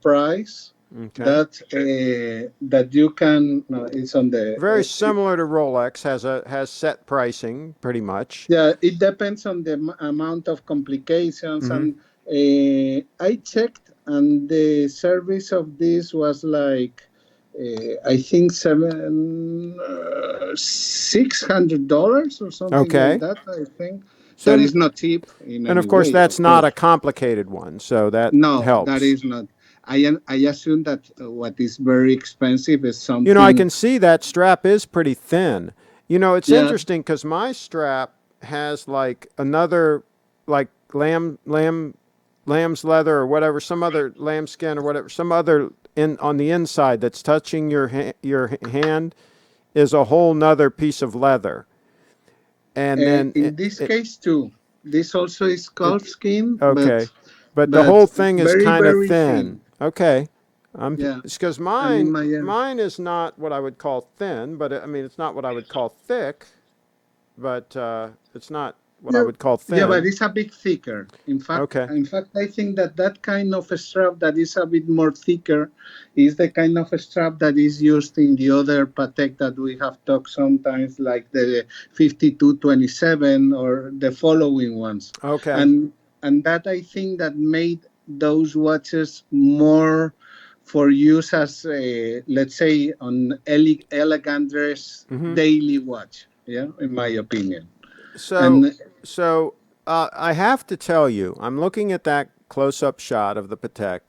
price Okay. that you can. No, it's on the. Very similar to Rolex, has set pricing pretty much. Yeah, it depends on the amount of complications, and I checked, and the service of this was like I think $600 or something like Okay. that. I think that So, is not cheap in and any of course, way, that's of not a course. complicated one, so that No, that helps. is not. I assume that what is very expensive is You know, I something. can see that strap is pretty thin. You know, it's Yeah, interesting because my strap has like another, like lamb's leather or whatever, some other lambskin or whatever, some other in on the inside that's touching your hand is a whole nother piece of leather, and then in this case too. this also is calfskin, okay, but the whole thing is very, kind of very thin. Okay, Yeah, because and in my mine is not what I would call thin, but I mean it's not what I would call thick, but it's not what I yeah, would call yeah, but thin. it's a bit thicker. Okay. In fact, I think that that kind of a strap that is a bit more thicker is the kind of a strap that is used in the other Patek that we have talked sometimes, like the 5227 or the following ones, Okay. and that I think that made those watches more for use as let's say on elegant dress Mm-hmm. daily watch. Yeah, in my opinion. So, And so I have to tell you, I'm looking at that close-up shot of the Patek,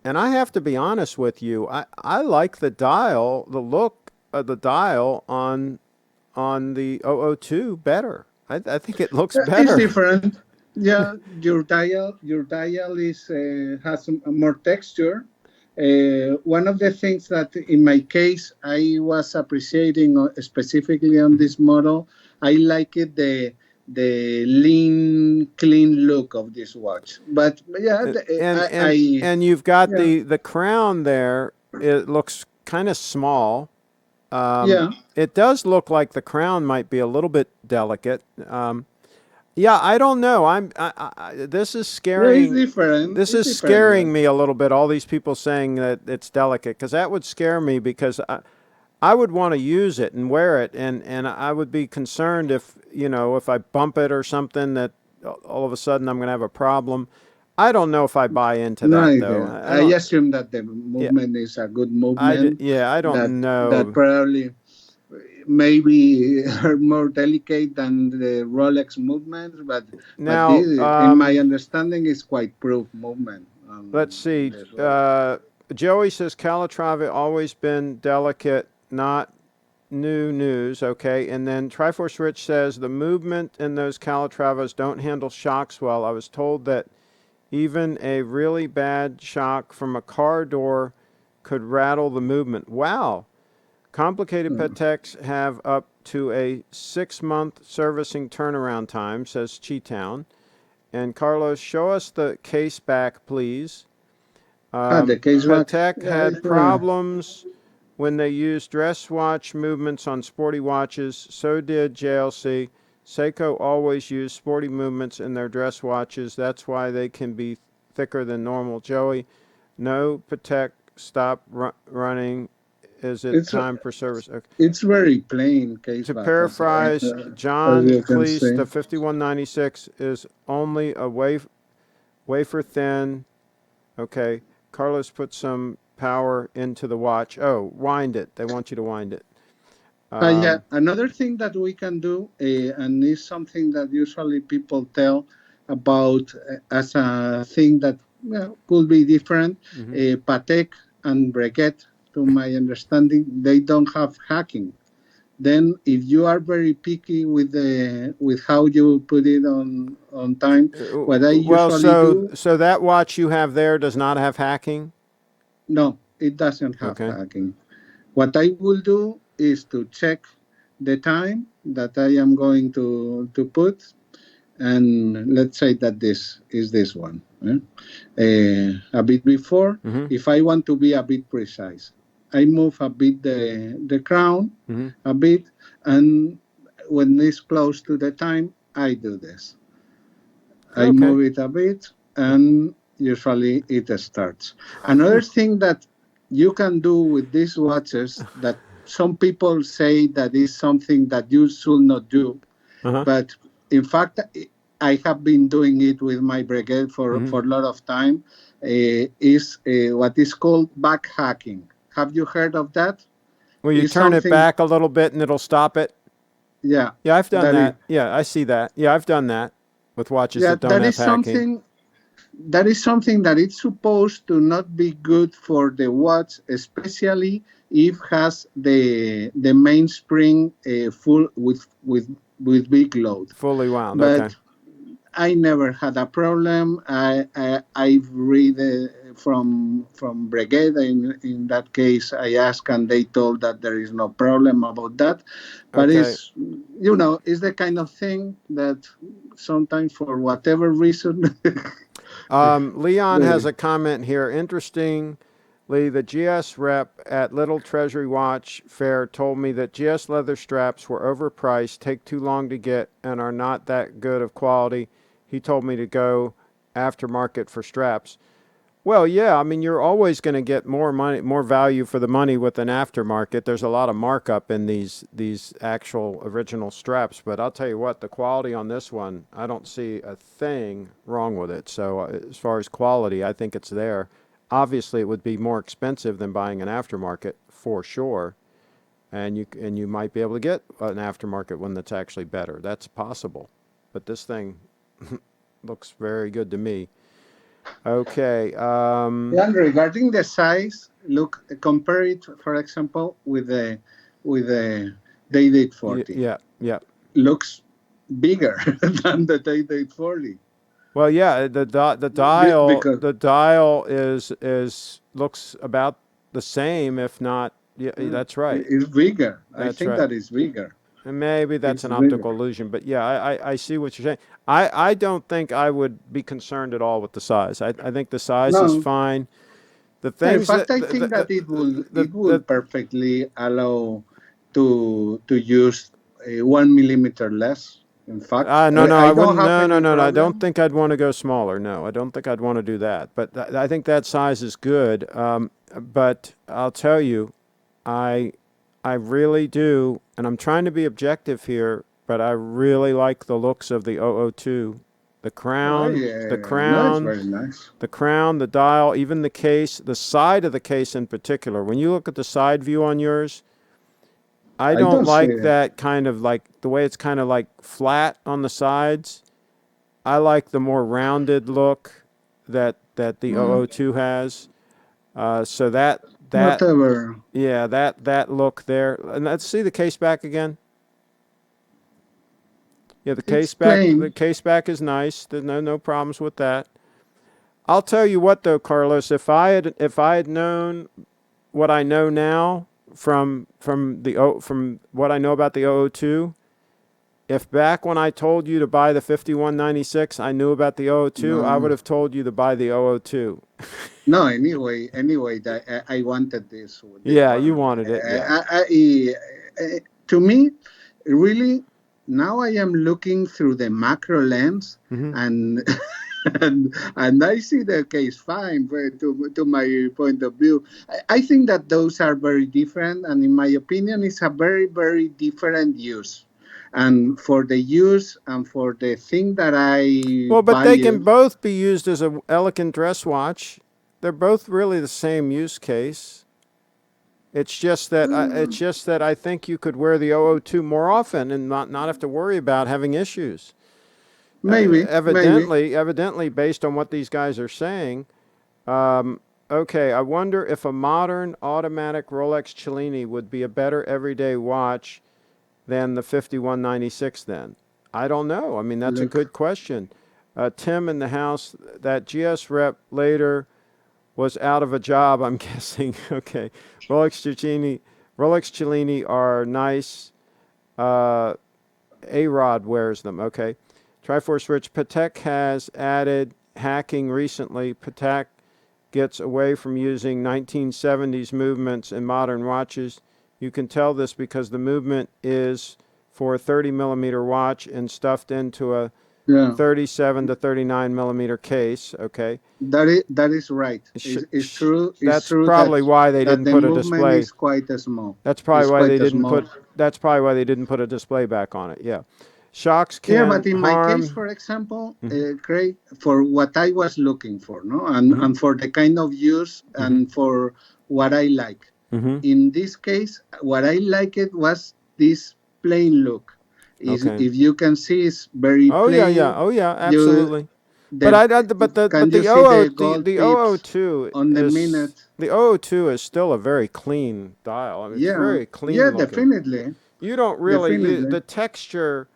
and I have to be honest with you. I like the dial, the look of the dial on the 002 better. I think it looks it's better. different. Yeah, your dial is has more texture. One of the things that in my case I was appreciating specifically on this model, I like it the lean, clean look of this watch. But yeah, And you've got yeah, the crown there. It looks kind of small. yeah. It does look like the crown might be a little bit delicate. Yeah, I don't know. This is Yeah, it's scaring. different. This It's is different. Yeah. scaring me a little bit. All these people saying that it's delicate, because that would scare me, because I would want to use it and wear it, and I would be concerned if if I bump it or something, that all of a sudden I'm going to have a problem. I don't know if I buy into No that though. idea. I I don't. assume that the Yeah, movement is a good movement. yeah, I don't That know. probably maybe are more delicate than the Rolex movements, but Now, this, in my understanding, is quite proof movement let's on see. this watch. Joey says Calatrava always been delicate, not new news. Okay, and then Triforce Rich says the movement in those Calatravas don't handle shocks well. I was told that even a really bad shock from a car door could rattle the movement. Wow. Complicated Pateks have up to a 6-month servicing turnaround time, says Chi-Town. And Carlos, show us the case back, please. The case back. Patek Yeah, had problems when they used dress watch movements on sporty watches. So did JLC. Seiko always used sporty movements in their dress watches. That's why they can be thicker than normal. Joey, no, Patek, stop running. Is it it's time for service? Okay. it's very plain case To back paraphrase as John you can Cleese, see. the 5196 is only a wafer thin. Okay. Carlos put some power into the watch. Oh, wind it. They want you to wind it. Yeah, another thing that we can do, and is something that usually people tell about as a thing that could be different. Mm-hmm. Patek and Breguet, to my understanding, they don't have hacking. Then, if you are very picky with how you put it on time, what I Well, usually do, so that watch you have there does not have hacking. no, it doesn't have Okay. hacking. What I will do is to check the time that I am going to put, and let's say that this is this one. A bit before, Mm-hmm. if I want to be a bit precise, I move a bit the crown, Mm-hmm. a bit, and when it's close to the time, I do this. I Okay. move it a bit, and usually it starts. Another thing that you can do with these watches that some people say that is something that you should not do, Uh-huh. but in fact, I have been doing it with my brigade Mm-hmm. for a lot of time, is what is called back hacking. Have you heard of that? Well, you Is turn it something, back a little bit and it'll stop it. yeah, Yeah, I've done that is, that. Yeah, I see that. Yeah, I've done that with watches yeah, that don't have hacking. that is something that it's supposed to not be good for the watch, especially if has the mainspring full with big load. Fully wound. Okay. But I never had a problem. I've read from Brigade. In that case, I asked, and they told that there is no problem about that. But Okay. it's, it's the kind of thing that sometimes, for whatever reason, Leon has the- a comment here. Interestingly, the GS rep at Little Treasury Watch Fair told me that GS leather straps were overpriced, take too long to get, and are not that good of quality. He told me to go aftermarket for straps. Well, yeah, I mean, you're always going to get more money, more value for the money with an aftermarket. There's a lot of markup in these actual original straps, but I'll tell you what, the quality on this one, I don't see a thing wrong with it. So as far as quality, I think it's there. Obviously, it would be more expensive than buying an aftermarket for sure, and you might be able to get an aftermarket one that's actually better. That's possible, but this thing looks very good to me. Okay. yeah, regarding the size, look, compare it, for example, with the Day-Date 40. Yeah, yeah. Looks bigger than the Day-Date 40. Well, yeah. Because The dial is looks about the same, if not. Yeah, that's right. it's bigger. I That's think right. that is bigger. And maybe that's It's an bigger. optical illusion, but yeah, I see what you're saying. I don't think I would be concerned at all with the size. I think the size is No, fine. The no, in things that fact, I think that it will the perfectly allow to use 1 millimeter less. In fact, no, no, I I don't wouldn't. have No, no, any no, no. I don't problem. think I'd want to go smaller. No, I don't think I'd want to do that. But I think that size is good. But I'll tell you, I, I really do, and I'm trying to be objective here. But I really like the looks of the 002, the Oh, crown, the yeah, no, it's crown, very nice. the crown, the dial, even the case, the side of the case in particular. When you look at the side view on yours, I I don't don't see like it. that kind of like the way it's kind of like flat on the sides. I like the more rounded look that the Mm, 002 has. So that whatever. yeah, that look there. And let's see the case back again. Yeah, It's plain. the case back is nice. There's no problems with that. I'll tell you what though, Carlos, if I had known what I know now from what I know about the 002, if back when I told you to buy the 5196, I knew about the 002, I would No, have told you to buy the 002. no. Anyway, that I wanted this Yeah, you one. wanted it. Yeah. To me, really, now I am looking through the macro lens, Hmm. and and I see the case fine, to my point of view. I think that those are very different, and in my opinion, it's a very, very different use. And for the use and for the thing that I Well, but they can value, both be used as an elegant dress watch. They're both really the same use case. It's just that I think you could wear the 002 more often and not have to worry about having issues. maybe. Evidently, based on what these guys are saying, okay, I wonder if a modern automatic Rolex Cellini would be a better everyday watch than the 5196 then. I don't know. I mean, that's a good Look, question. Tim in the house, that GS rep later was out of a job, I'm guessing. Okay. Rolex Cellini, Rolex Cellini are nice. Uh, A-Rod wears them. Okay. Triforce Rich, Patek has added hacking recently. Patek gets away from using 1970s movements in modern watches. You can tell this because the movement is for a 30 millimeter watch and stuffed into a yeah. 37 to 39 millimeter case. Okay. That is right. It's true. It's That's true that probably why they didn't the put a movement display. is quite small. That's probably It's why quite they didn't small. put. That's probably why they didn't put a display back on it. Yeah, shocks Yeah, can but in my case, harm. for example, Hmm. Craig, for what I was looking for, no, Hmm. and for the kind of use Hmm. and for what I like. Hmm. In this case, what I liked it was this plain look. Is, Okay. if you can see, it's very Oh yeah, yeah. plain. Oh yeah, You absolutely. But the Can you the see the gold the tips 002 on the is minute? the 002 is still a very clean dial. I mean, it's Yeah, very yeah, clean looking. definitely, You don't really definitely. the texture.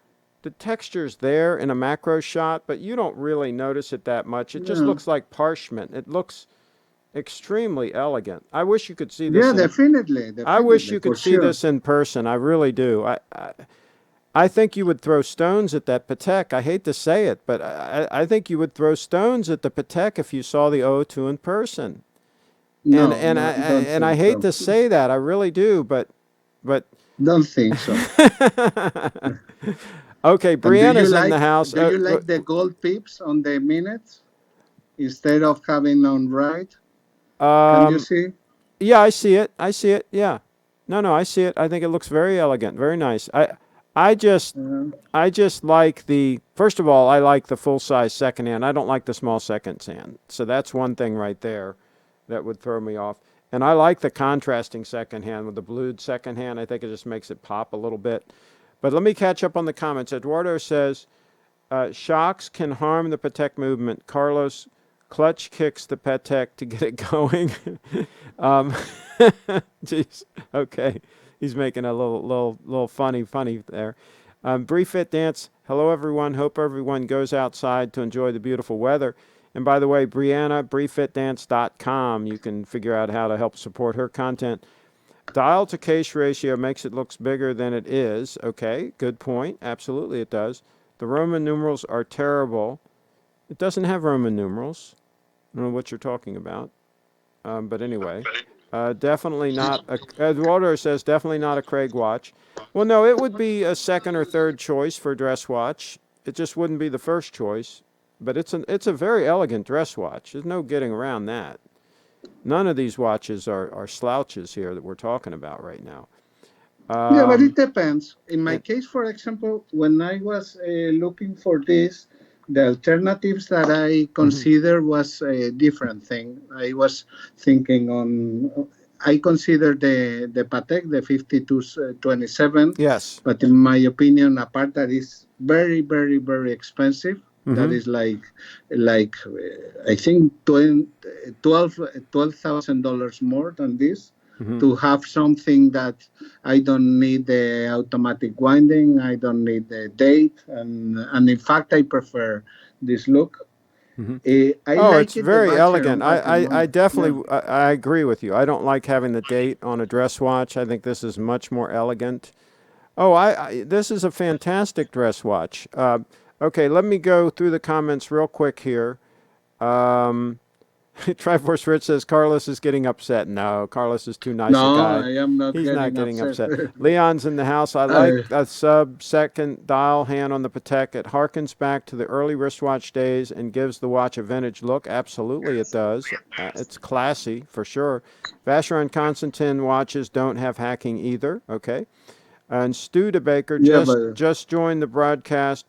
the texture's there in a macro shot, but you don't really notice it that much. It just Yeah. looks like parchment. It looks extremely elegant. I wish you could see this Yeah, in definitely, I wish definitely, you for could see sure. this in person. I really do. I think you would throw stones at that Patek. I hate to say it, but I think you would throw stones at the Patek if you saw the O2 in person. And No, and no, don't I think hate so. to say that. I really do, but Don't think so. okay, And Brianna's in the house. do you like the gold pips on the minutes instead of having on right? Can you Um, see? yeah, I see it. I see it. Yeah. No, I see it. I think it looks very elegant, very nice. I just Uh, I just like the first of all, I like the full size second hand. I don't like the small second hand. So that's one thing right there that would throw me off. And I like the contrasting second hand with the blued second hand. I think it just makes it pop a little bit. But let me catch up on the comments. Eduardo says, shocks can harm the Patek movement. Carlos clutch kicks the Patek to get it going. um, Jeez. Okay. He's making a little funny there. Brief Fit Dance. Hello, everyone. Hope everyone goes outside to enjoy the beautiful weather. And by the way, Brianna, brieffitdance.com. You can figure out how to help support her content. Dial to case ratio makes it look bigger than it is. Okay, good point. Absolutely, it does. The Roman numerals are terrible. It doesn't have Roman numerals. I don't know what you're talking about. But anyway, definitely not. Eduardo says definitely not a Craig watch. Well, no, it would be a second or third choice for a dress watch. It just wouldn't be the first choice. But it's a very elegant dress watch. There's no getting around that. None of these watches are slouches here that we're talking about right now. yeah, but Um, it depends. In my and, case, for example, when I was looking for this, the alternatives that I mhm. consider was a different thing. I was thinking on. I consider the Patek, the 5227, Yes. but in my opinion, a part that is very, very, very expensive. That Mm-hmm. is like I think $12,000 more than this Mm-hmm. to have something that I don't need the automatic winding, I don't need the date, and in fact, I prefer this look. Mm-hmm. I Oh, it's like it the very elegant. Vacheron I Patrimony. Yeah. definitely I agree with you. I don't like having the date on a dress watch. I think this is much more elegant. Oh, this is a fantastic dress watch. Okay, let me go through the comments real quick here. Um, Triforce Rich says Carlos is getting upset. No, Carlos is too nice a No, guy. I am not He's not getting getting upset. upset. Leon's in the house. I like I, a sub-second dial hand on the Patek. It harkens back to the early wristwatch days and gives the watch a vintage look. Absolutely, it does. It's classy, for sure. Vacheron Constantin watches don't have hacking either. Okay. And Studebaker yeah, but just joined the broadcast.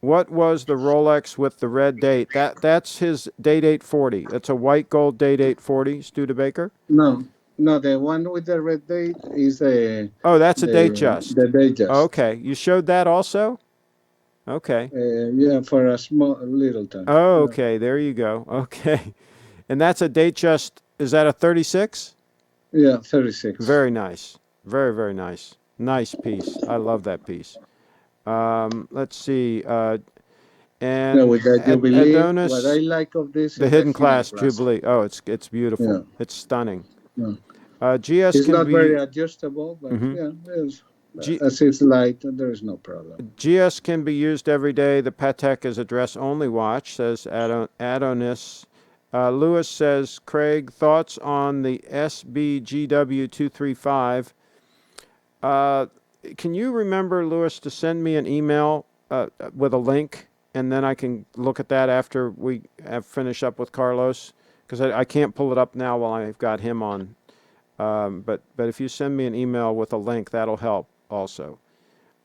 What was the Rolex with the red date? That's his Day-Date 40. It's a white gold Day-Date 40, Studebaker. no, no, the one with the red date is Oh, that's a Datejust. the digest. Okay, you showed that also? Okay. Yeah, for a small little time. Oh, Yeah, okay, there you go. Okay. And that's a Datejust. Is that a 36? yeah, 36. Very nice. Very, very nice. Nice piece. I love that piece. Let's see. Yeah, And with the Jubilee, what I Adonis, like of this the is the hidden hidden class class. Jubilee. Oh, it's Yeah, beautiful. It's stunning. yeah. GS It's can not very be adjustable, but mhm. yeah, it's, G, as it's light, there is no problem. GS can be used every day. The Patek is a dress-only watch, says Adonis. Lewis says, Craig, thoughts on the SBGW235? Can you remember, Lewis, to send me an email with a link, and then I can look at that after we have finished up with Carlos? Because I can't pull it up now while I've got him on. But if you send me an email with a link, that'll help also.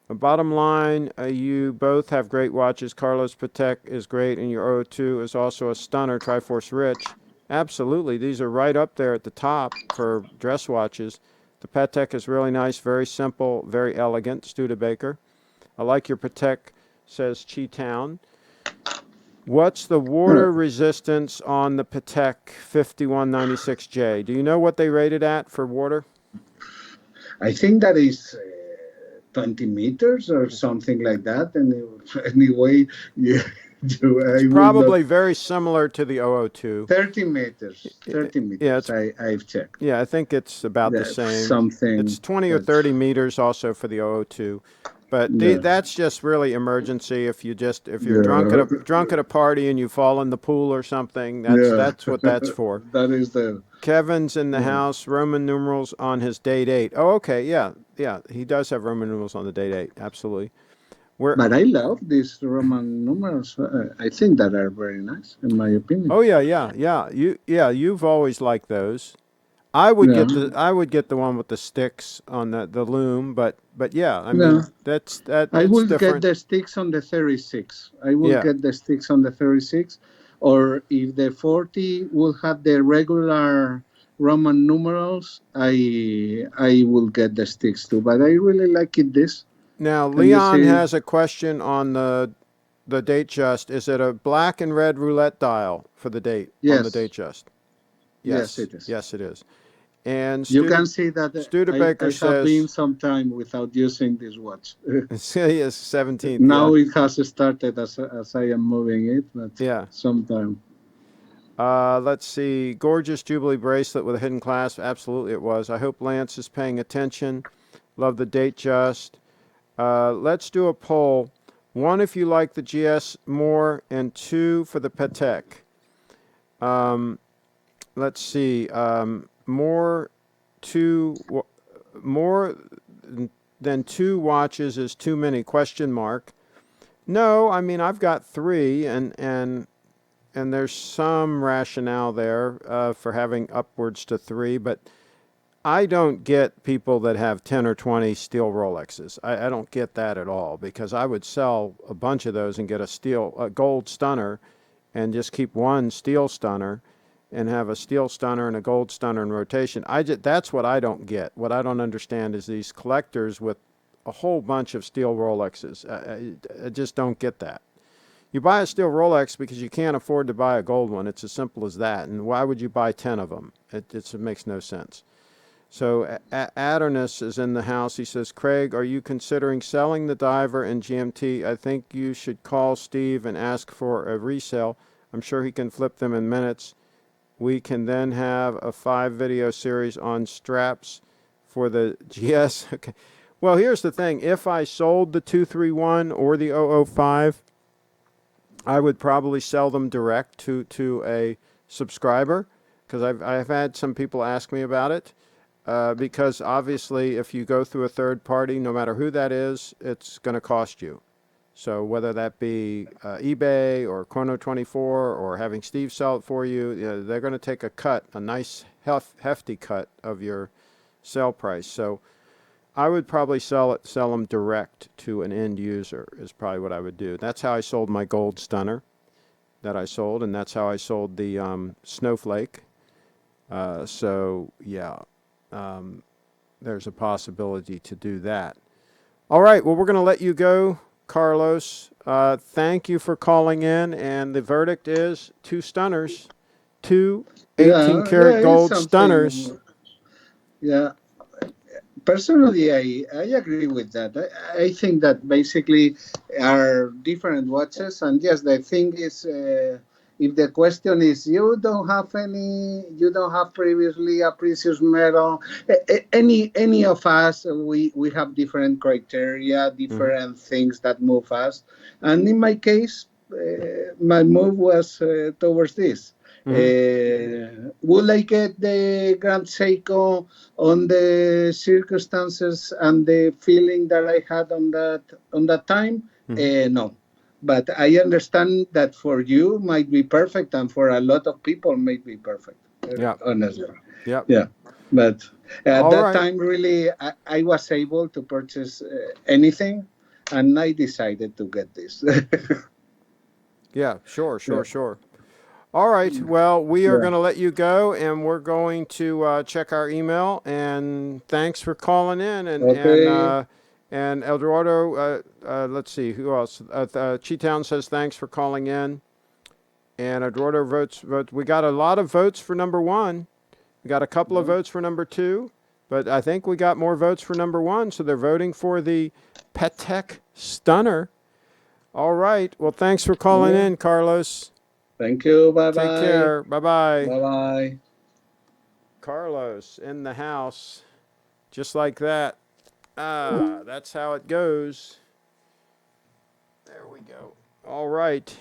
The bottom line, you both have great watches. Carlos Patek is great, and your O2 is also a stunner. Triforce Rich. Absolutely. These are right up there at the top for dress watches. The Patek is really nice, very simple, very elegant. Studebaker. I like your Patek, says Chi Town. What's the water resistance on the Patek 5196J? Do you know what they rated at for water? I think that is 20 meters or something like that. And anyway, yeah, It's I will not. probably very similar to the 002. 30 meters. 30 Yeah, meters. I've checked. yeah, I think it's about the That's same. It's something 20 or that's 30 meters also for the 002. But yeah, that's just really emergency. If you're yeah, drunk at a party and you fall in the pool or something, yeah. that's what that's for. That is the Kevin's in the yeah. house. Roman numerals on his Day-Date. Oh, okay, yeah, yeah. He does have Roman numerals on the Day-Date. Absolutely. Where? But I love these Roman numerals. I think that are very nice, in my opinion. Oh yeah, yeah, yeah. You've always liked those. I Yeah, would get the one with the sticks on the loom, but yeah, I yeah. mean that I it's will get different. the sticks on the 36. I will Yeah. get the sticks on the 36. Or if the 40 will have the regular Roman numerals, I will get the sticks too. But I really like it this. Now Can you Leon see? has a question on the date just. Is it a black and red roulette dial for the date on the Yes. date just? Yes, Yes, it is. yes, it is. And You can see that Studebaker I have been says some time without using this watch. yes, 17th. Yeah, Now it has started as I am moving it, but yeah. sometime. Let's see. Gorgeous Jubilee bracelet with a hidden clasp. Absolutely, it was. I hope Lance is paying attention. Love the date just. Let's do a poll. 1 if you like the GS more, and 2 for the Patek. Let's see. More than 2 watches is too many? Question mark. No, I mean I've got 3, and there's some rationale there for having upwards to 3, but I don't get people that have 10 or 20 steel Rolexes. I don't get that at all, because I would sell a bunch of those and get a gold stunner and just keep one steel stunner and have a steel stunner and a gold stunner in rotation. That's what I don't get. What I don't understand is these collectors with a whole bunch of steel Rolexes. I just don't get that. You buy a steel Rolex because you can't afford to buy a gold one. It's as simple as that. And why would you buy 10 of them? It makes no sense. So Adernus is in the house. He says, Craig, are you considering selling the diver and GMT? I think you should call Steve and ask for a resale. I'm sure he can flip them in minutes. We can then have a 5-video series on straps for the GS. Okay. Well, here's the thing. If I sold the 231 or the 005, I would probably sell them direct to a subscriber, because I've had some people ask me about it. Because obviously if you go through a third party, no matter who that is, it's going to cost you. So whether that be eBay or Chrono 24 or having Steve sell it for you, they're going to take a cut, a nice hefty cut of your sell price. So I would probably sell them direct to an end user is probably what I would do. That's how I sold my gold stunner that I sold, and that's how I sold the Snowflake. So yeah. There's a possibility to do that. All right, well, we're going to let you go, Carlos. Thank you for calling in, and the verdict is 2 stunners, 2 18-karat Yeah, it's gold stunners. something. Yeah. Personally, I agree with that. I think that basically are different watches, and yes, the thing is, if the question is you don't have previously a precious metal, any of us, we have different criteria, Mm-hmm. different things that move us, and in my case, my move was towards this. Mm-hmm. Would I get the Grand Seiko on the circumstances and the feeling that I had on that time? Mm-hmm. No, but I understand that for you might be perfect, and for a lot of people might be perfect. Yep. Honestly, Yep. yeah. But at All that right. time, really, I was able to purchase anything, and I decided to get this. Yeah, sure. Yeah. All right. Well, we are Yeah. going to let you go, and we're going to check our email. And thanks for calling in. Okay. And Eldorado, let's see, who else? Cheetown says thanks for calling in. And Eduardo votes. We got a lot of votes for number 1. We got a couple of votes for number 2. But I think we got more votes for number 1, so they're voting for the Patek Stunner. All right. Well, thanks for calling in, Carlos. Thank you. Bye-bye. Take care. Bye-bye. Bye-bye. Carlos in the house. Just like that. That's how it goes. There we go. All right.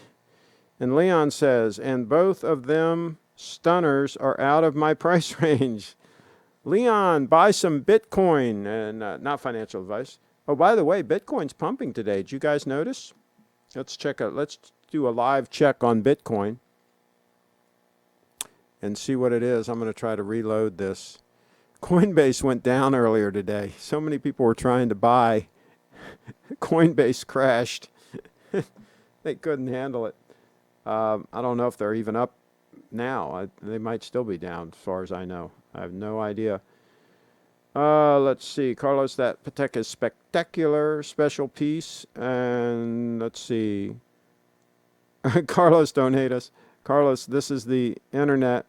And Leon says, and both of them stunners are out of my price range. Leon, buy some Bitcoin. And not financial advice. Oh, by the way, Bitcoin's pumping today. Did you guys notice? Let's do a live check on Bitcoin and see what it is. I'm going to try to reload this. Coinbase went down earlier today. So many people were trying to buy. Coinbase crashed. They couldn't handle it. I don't know if they're even up now. They might still be down as far as I know. I have no idea. Let's see. Carlos, that Patek is spectacular. Special piece. And let's see. Carlos, don't hate us. Carlos, this is the internet.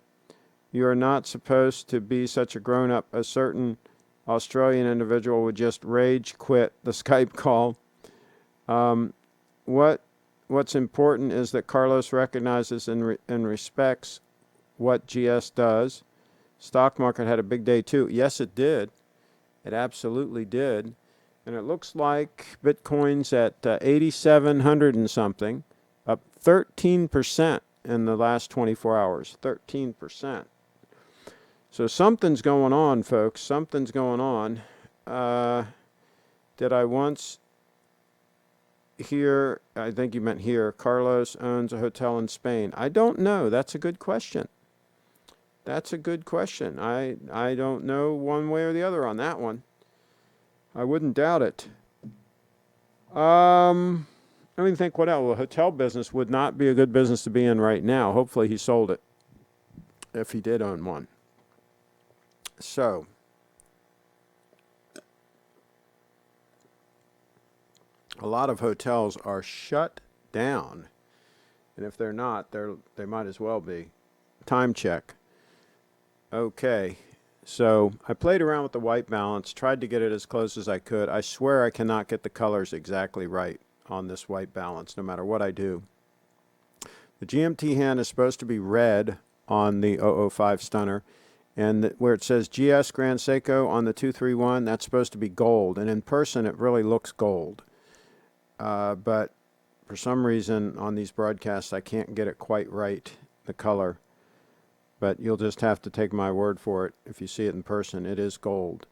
You are not supposed to be such a grown-up. A certain Australian individual would just rage quit the Skype call. What's important is that Carlos recognizes and respects what GS does. Stock market had a big day too. Yes, it did. It absolutely did. And it looks like Bitcoin's at 8,700 and something, up 13% in the last 24 hours. 13%. So something's going on, folks. Something's going on. Did I once hear, I think you meant here, Carlos owns a hotel in Spain? I don't know. That's a good question. That's a good question. I don't know one way or the other on that one. I wouldn't doubt it. Let me think what else. The hotel business would not be a good business to be in right now. Hopefully he sold it, if he did own one. So, a lot of hotels are shut down. And if they're not, they might as well be. Time check. Okay, so I played around with the white balance, tried to get it as close as I could. I swear I cannot get the colors exactly right on this white balance, no matter what I do. The GMT hand is supposed to be red on the 005 Stunner, and where it says GS Grand Seiko on the 231, that's supposed to be gold, and in person it really looks gold. But for some reason on these broadcasts I can't get it quite right, the color. But you'll just have to take my word for it. If you see it in person, it is gold.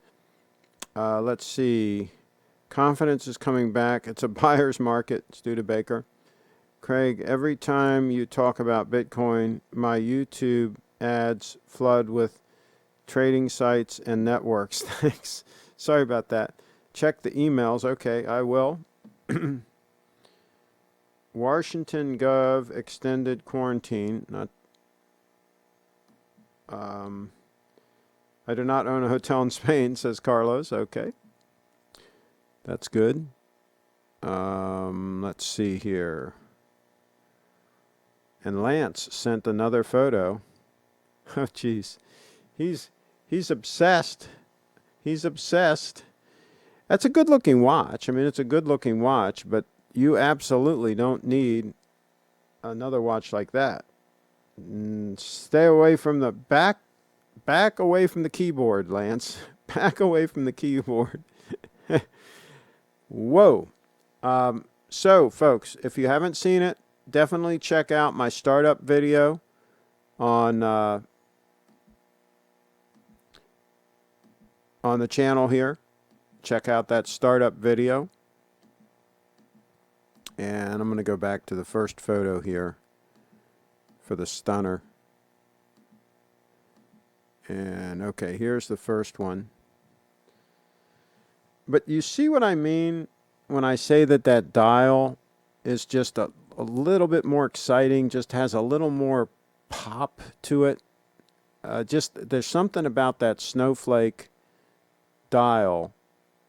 Let's see. Confidence is coming back. It's a buyer's market, Studebaker. Craig, every time you talk about Bitcoin, my YouTube ads flood with trading sites and networks. Thanks. Sorry about that. Check the emails. Okay, I will. Washington Gov extended quarantine. I do not own a hotel in Spain, says Carlos. Okay. That's good. Let's see here. And Lance sent another photo. Oh, geez. He's obsessed. He's obsessed. That's a good-looking watch. I mean, it's a good-looking watch, but you absolutely don't need another watch like that. Stay away from the back away from the keyboard, Lance. Back away from the keyboard. Whoa. So, folks, if you haven't seen it, definitely check out my startup video on the channel here. Check out that startup video. And I'm going to go back to the first photo here for the Stunner. And okay, here's the first one. But you see what I mean when I say that dial is just a little bit more exciting, just has a little more pop to it. Just there's something about that snowflake dial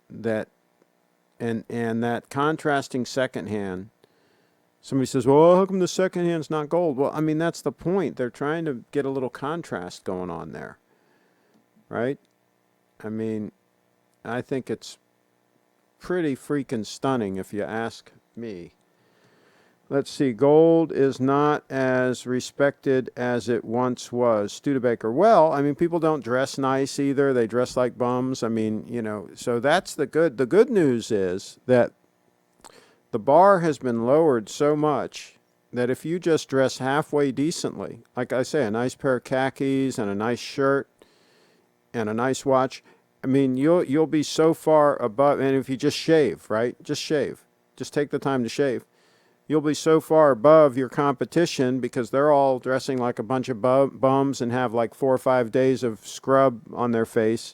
that and that contrasting second hand. Somebody says, well, how come the second hand's not gold? Well, I mean, that's the point. They're trying to get a little contrast going on there, right? I mean, I think it's pretty freaking stunning if you ask me. Let's see. Gold is not as respected as it once was. Studebaker. Well, I mean, people don't dress nice either. They dress like bums. I mean, you know, so that's the good. The good news is that the bar has been lowered so much that if you just dress halfway decently, like I say, a nice pair of khakis and a nice shirt and a nice watch, I mean, you'll be so far above. And if you just shave, right? Just shave. Just take the time to shave. You'll be so far above your competition because they're all dressing like a bunch of bums and have like 4 or 5 days of scrub on their face.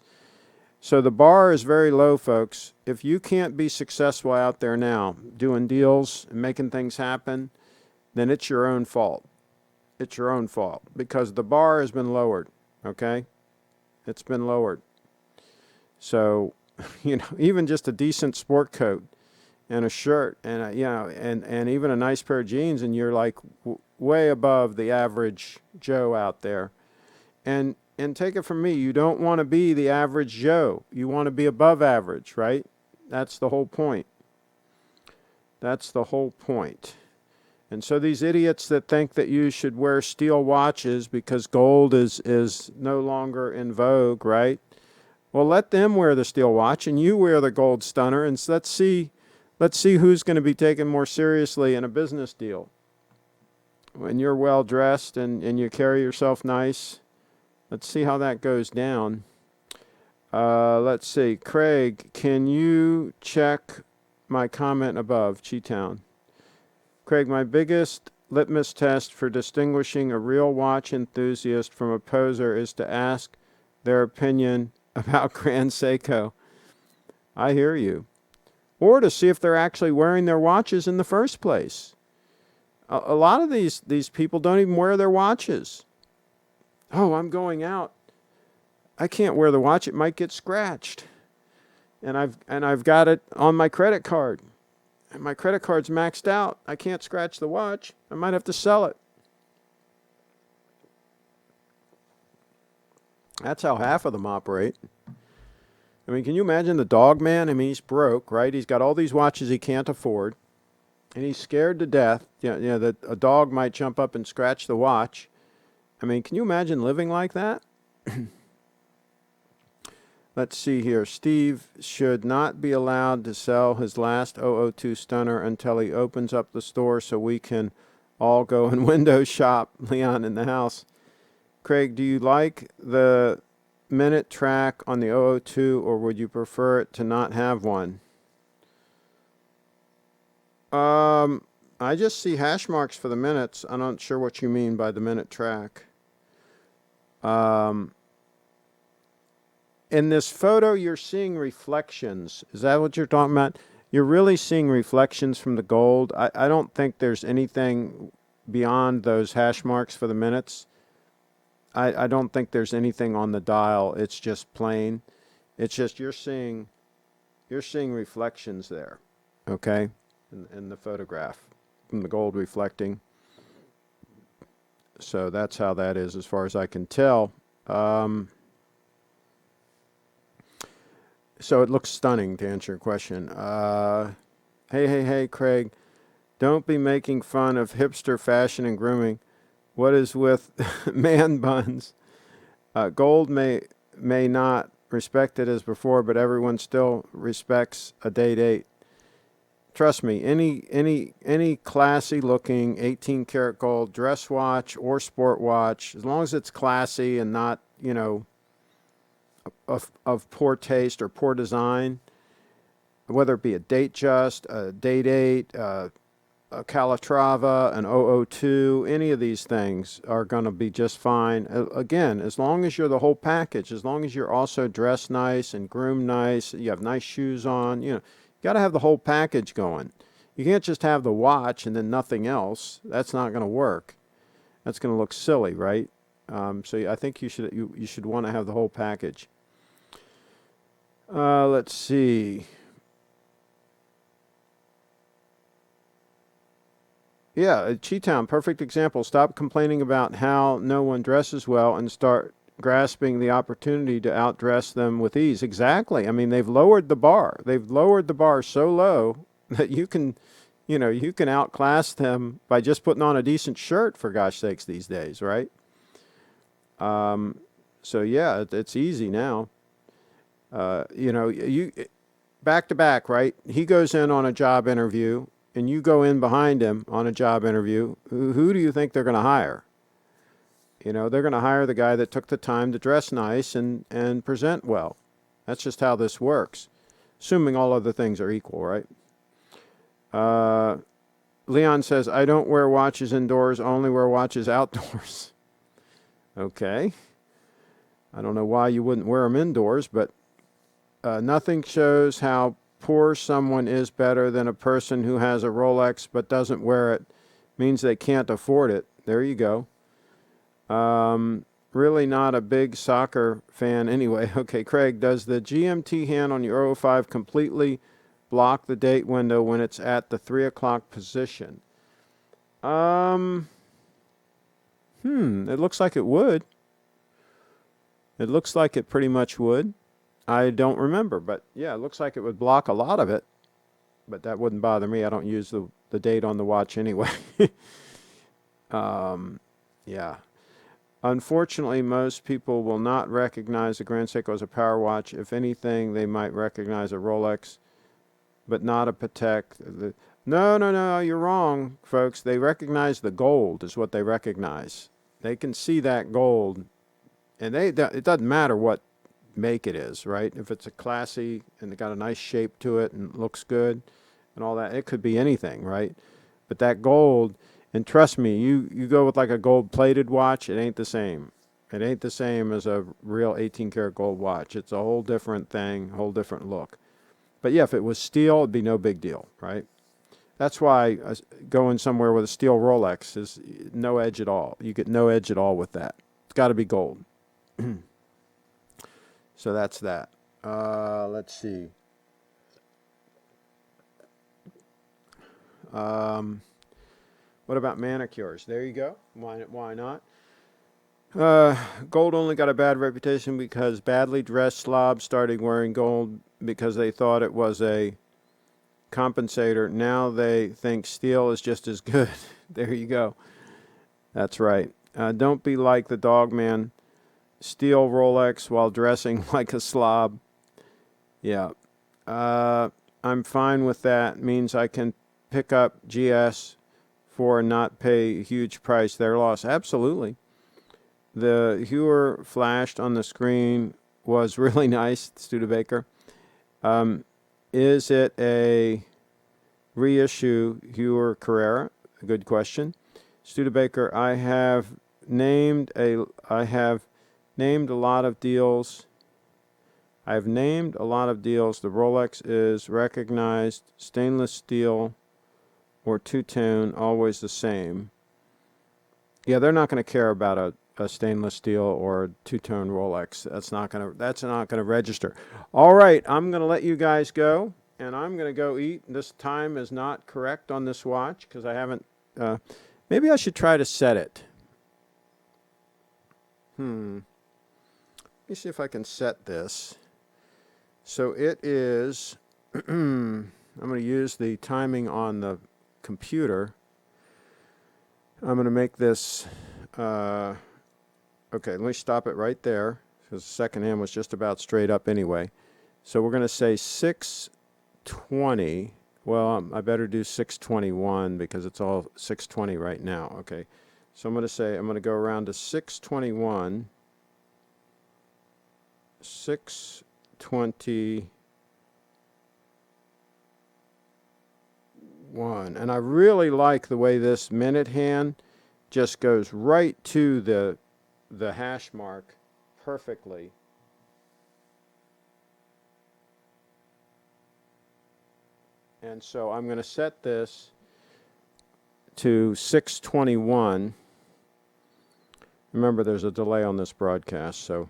So the bar is very low, folks. If you can't be successful out there now doing deals and making things happen, then it's your own fault. It's your own fault because the bar has been lowered, okay? It's been lowered. So, you know, even just a decent sport coat and a shirt and you know, and even a nice pair of jeans, and you're like way above the average Joe out there. And take it from me, you don't want to be the average Joe. You want to be above average, right? That's the whole point. That's the whole point. And so these idiots that think that you should wear steel watches because gold is no longer in vogue, right? Well, let them wear the steel watch and you wear the gold stunner, and let's see who's going to be taken more seriously in a business deal. When you're well dressed and you carry yourself nice, let's see how that goes down. Let's see. Craig, can you check my comment above? Cheetown. Craig, my biggest litmus test for distinguishing a real watch enthusiast from a poser is to ask their opinion about Grand Seiko. I hear you. Or to see if they're actually wearing their watches in the first place. A lot of these people don't even wear their watches. Oh, I'm going out. I can't wear the watch. It might get scratched. And I've got it on my credit card. And my credit card's maxed out. I can't scratch the watch. I might have to sell it. That's how half of them operate. I mean, can you imagine the dog man? I mean, he's broke, right? He's got all these watches he can't afford. And he's scared to death, you know, that a dog might jump up and scratch the watch. I mean, can you imagine living like that? Let's see here. Steve should not be allowed to sell his last 002 stunner until he opens up the store so we can all go and window shop. Leon in the house. Craig, do you like the minute track on the 002 or would you prefer it to not have one? I just see hash marks for the minutes. I'm not sure what you mean by the minute track. In this photo, you're seeing reflections. Is that what you're talking about? You're really seeing reflections from the gold. I don't think there's anything beyond those hash marks for the minutes. I don't think there's anything on the dial. It's just plain. It's just you're seeing reflections there, okay, in the photograph from the gold reflecting. So that's how that is as far as I can tell. So it looks stunning, to answer your question. Hey, Craig, don't be making fun of hipster fashion and grooming. What is with man buns? Gold may not respect it as before, but everyone still respects a Day-Date. Trust me, any classy looking 18 karat gold dress watch or sport watch, as long as it's classy and not, you know, of poor taste or poor design, whether it be a Datejust, a Day-Date, a Calatrava, an 002, any of these things are going to be just fine. Again, as long as you're the whole package, as long as you're also dressed nice and groomed nice, you have nice shoes on, you know, you got to have the whole package going. You can't just have the watch and then nothing else. That's not going to work. That's going to look silly, right? So I think you should want to have the whole package. Let's see. Yeah, Cheetown, perfect example. Stop complaining about how no one dresses well and start grasping the opportunity to outdress them with ease. Exactly. I mean, they've lowered the bar. They've lowered the bar so low that you can outclass them by just putting on a decent shirt, for gosh sakes, these days, right? So yeah, it's easy now. You back to back, right? He goes in on a job interview, and you go in behind him on a job interview. Who do you think they're going to hire? They're going to hire the guy that took the time to dress nice and present well. That's just how this works, assuming all other things are equal, right? Leon says, I don't wear watches indoors, only wear watches outdoors. Okay. I don't know why you wouldn't wear them indoors, but nothing shows how poor someone is better than a person who has a Rolex but doesn't wear it. Means they can't afford it. There you go. Really not a big soccer fan anyway. Okay, Craig, does the GMT hand on your 005 completely block the date window when it's at the 3 o'clock position? It looks like it would. It looks like it pretty much would. I don't remember, but yeah, it looks like it would block a lot of it. But that wouldn't bother me. I don't use the date on the watch anyway. Yeah. Unfortunately, most people will not recognize a Grand Seiko as a power watch. If anything, they might recognize a Rolex, but not a Patek. No, you're wrong, folks. They recognize the gold is what they recognize. They can see that gold, and it doesn't matter what make it is, right? If it's a classy and it got a nice shape to it and looks good and all that, it could be anything, right? But that gold, and trust me, you go with like a gold-plated watch, it ain't the same. It ain't the same as a real 18-karat gold watch. It's a whole different thing, whole different look. But yeah, if it was steel, it'd be no big deal, right? That's why going somewhere with a steel Rolex is no edge at all. You get no edge at all with that. It's got to be gold. So that's that. Let's see. What about manicures? There you go. Why not? Gold only got a bad reputation because badly dressed slobs started wearing gold because they thought it was a compensator. Now they think steel is just as good. There you go. That's right. Don't be like the dog man. Steal Rolex while dressing like a slob. Yeah. I'm fine with that. Means I can pick up GS for and not pay a huge price. Their loss. Absolutely. The Heuer flashed on the screen was really nice, Studebaker. Is it a reissue Heuer Carrera? Good question. Studebaker, I have named a lot of deals. I've named a lot of deals. The Rolex is recognized stainless steel or two-tone, always the same. Yeah, they're not going to care about a stainless steel or two-tone Rolex. That's not gonna register. All right, I'm gonna let you guys go, and I'm gonna go eat. This time is not correct on this watch because I haven't. Maybe I should try to set it. Let me see if I can set this. So it is. I'm going to use the timing on the computer. I'm going to make this. Okay, let me stop it right there because the second hand was just about straight up anyway. So we're going to say 620. Well, I better do 621 because it's all 620 right now. Okay, so I'm going to go around to 621, 621. And I really like the way this minute hand just goes right to the hash mark perfectly. And so I'm going to set this to 621. Remember, there's a delay on this broadcast, so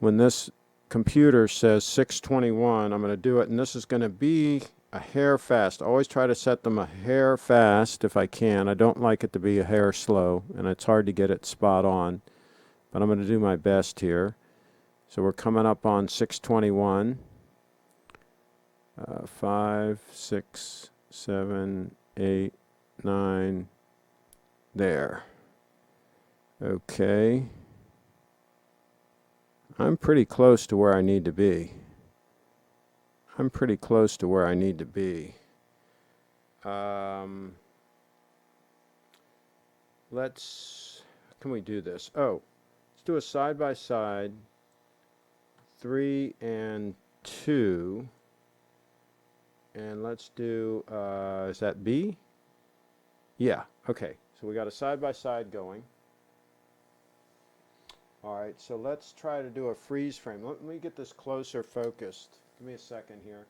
when this computer says 621, I'm going to do it, and this is going to be a hair fast. I always try to set them a hair fast if I can. I don't like it to be a hair slow, and it's hard to get it spot on. but I'm going to do my best here. So we're coming up on 6:21. 5, 6, 7, 8, 9. There. Okay. I'm pretty close to where I need to be. Can we do this? Oh, let's do a side-by-side, 3 and 2. And let's do, is that B? Yeah, okay. So we got a side-by-side going. All right, so let's try to do a freeze frame. Let me get this closer focused. Give me a second here.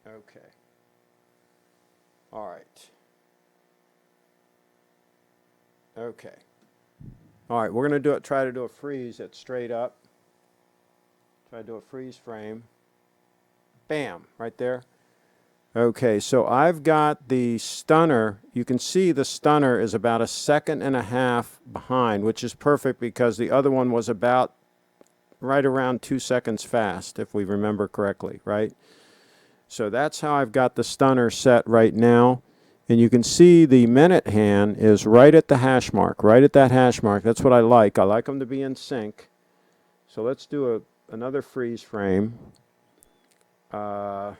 Okay. All right. Okay. All right, we're going to try to do a freeze that's straight up. Try to do a freeze frame. Bam, right there. Okay, so I've got the stunner. You can see the stunner is about 1.5 seconds behind, which is perfect because the other one was about right around 2 seconds fast, if we remember correctly, right? So that's how I've got the stunner set right now. And you can see the minute hand is right at the hash mark, right at that hash mark. That's what I like. I like them to be in sync. So let's do another freeze frame. Let's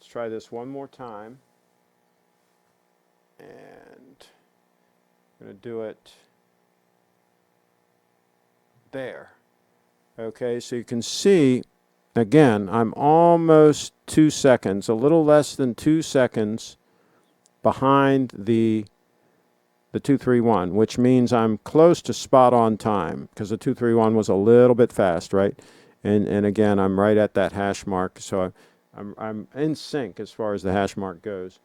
try this one more time. And I'm going to do it there. Okay, so you can see, again, I'm almost 2 seconds, a little less than 2 seconds behind the 231, which means I'm close to spot on time because the 231 was a little bit fast, right? And again, I'm right at that hash mark, so I'm in sync as far as the hash mark goes.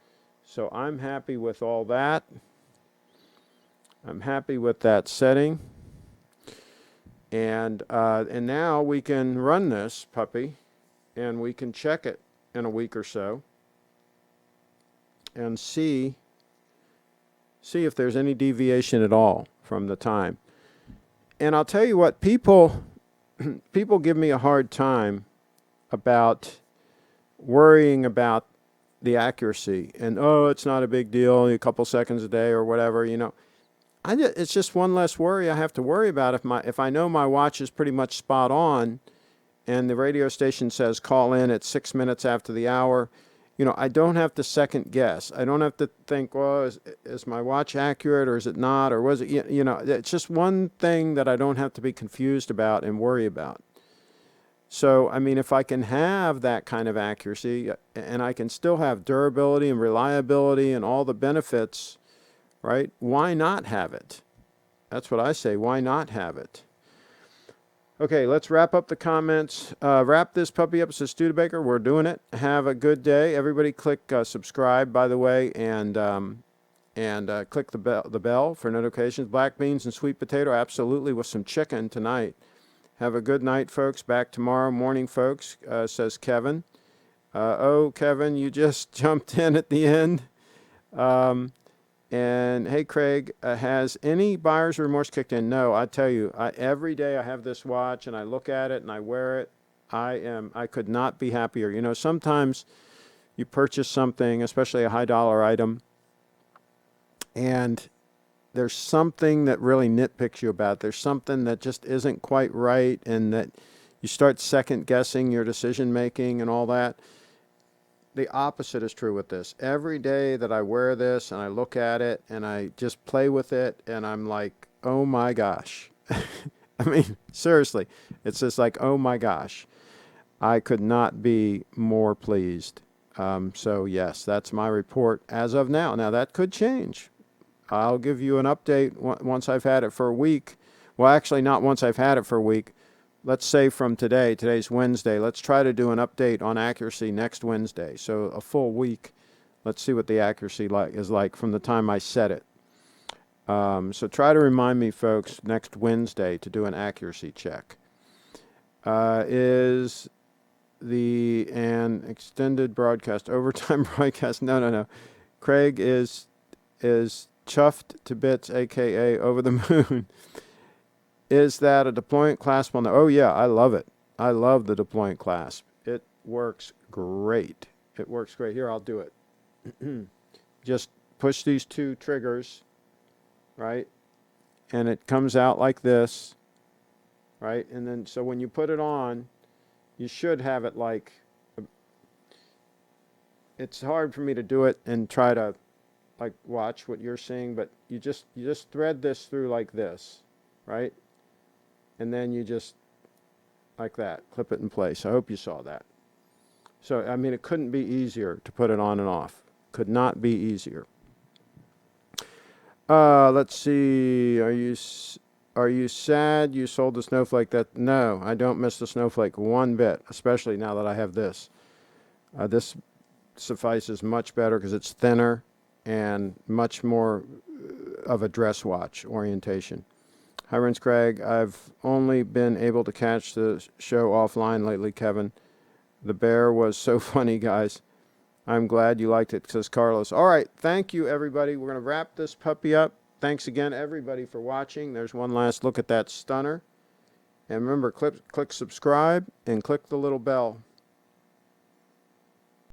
So I'm happy with all that. I'm happy with that setting. And now we can run this puppy, and we can check it in a week or so, and see if there's any deviation at all from the time. And I'll tell you what, people give me a hard time about worrying about the accuracy and, oh, it's not a big deal, a couple seconds a day or whatever, you know. It's just one less worry I have to worry about if I know my watch is pretty much spot on and the radio station says call in at 6 minutes after the hour. You know, I don't have to second guess. I don't have to think, well, is my watch accurate or is it not, or was it, you know, it's just one thing that I don't have to be confused about and worry about. So, I mean, if I can have that kind of accuracy and I can still have durability and reliability and all the benefits, right, why not have it? That's what I say, why not have it? Okay, let's wrap up the comments. Wrap this puppy up, says Studebaker. We're doing it. Have a good day. Everybody click subscribe, by the way, and click the bell for notifications. Black beans and sweet potato, absolutely, with some chicken tonight. Have a good night, folks. Back tomorrow morning, folks, says Kevin. Oh, Kevin, you just jumped in at the end. And hey, Craig, has any buyer's remorse kicked in? No, I tell you, every day I have this watch and I look at it and I wear it. I could not be happier. You know, sometimes you purchase something, especially a high dollar item, and there's something that really nitpicks you about it. There's something that just isn't quite right, and that you start second guessing your decision making and all that. The opposite is true with this. Every day that I wear this and I look at it and I just play with it and I'm like, oh my gosh. I mean, seriously, it's just like, oh my gosh. I could not be more pleased. So yes, that's my report as of now. Now that could change. I'll give you an update once I've had it for a week. Well, actually not once I've had it for a week. Let's say from today. Today's Wednesday. Let's try to do an update on accuracy next Wednesday. So a full week. Let's see what the accuracy is like from the time I set it. So try to remind me, folks, next Wednesday to do an accuracy check. Is an extended broadcast overtime broadcast? No. Craig is chuffed to bits, aka over the moon. Is that a deployant clasp on the... Oh yeah, I love it. I love the deployant clasp. It works great. It works great. Here, I'll do it. Just push these two triggers, right? And it comes out like this, right? And then, so when you put it on, you should have it like... It's hard for me to do it and try to like watch what you're seeing, but you just thread this through like this, right? And then you just like that, clip it in place. I hope you saw that. So I mean, it couldn't be easier to put it on and off. Could not be easier. Let's see. Are you sad you sold the snowflake? That no, I don't miss the snowflake one bit, especially now that I have this. This suffices much better because it's thinner and much more of a dress watch orientation. Hi, Renz Craig. I've only been able to catch the show offline lately, Kevin. The bear was so funny, guys. I'm glad you liked it, says Carlos. All right, thank you, everybody. We're going to wrap this puppy up. Thanks again, everybody, for watching. There's one last look at that stunner. And remember, click subscribe and click the little bell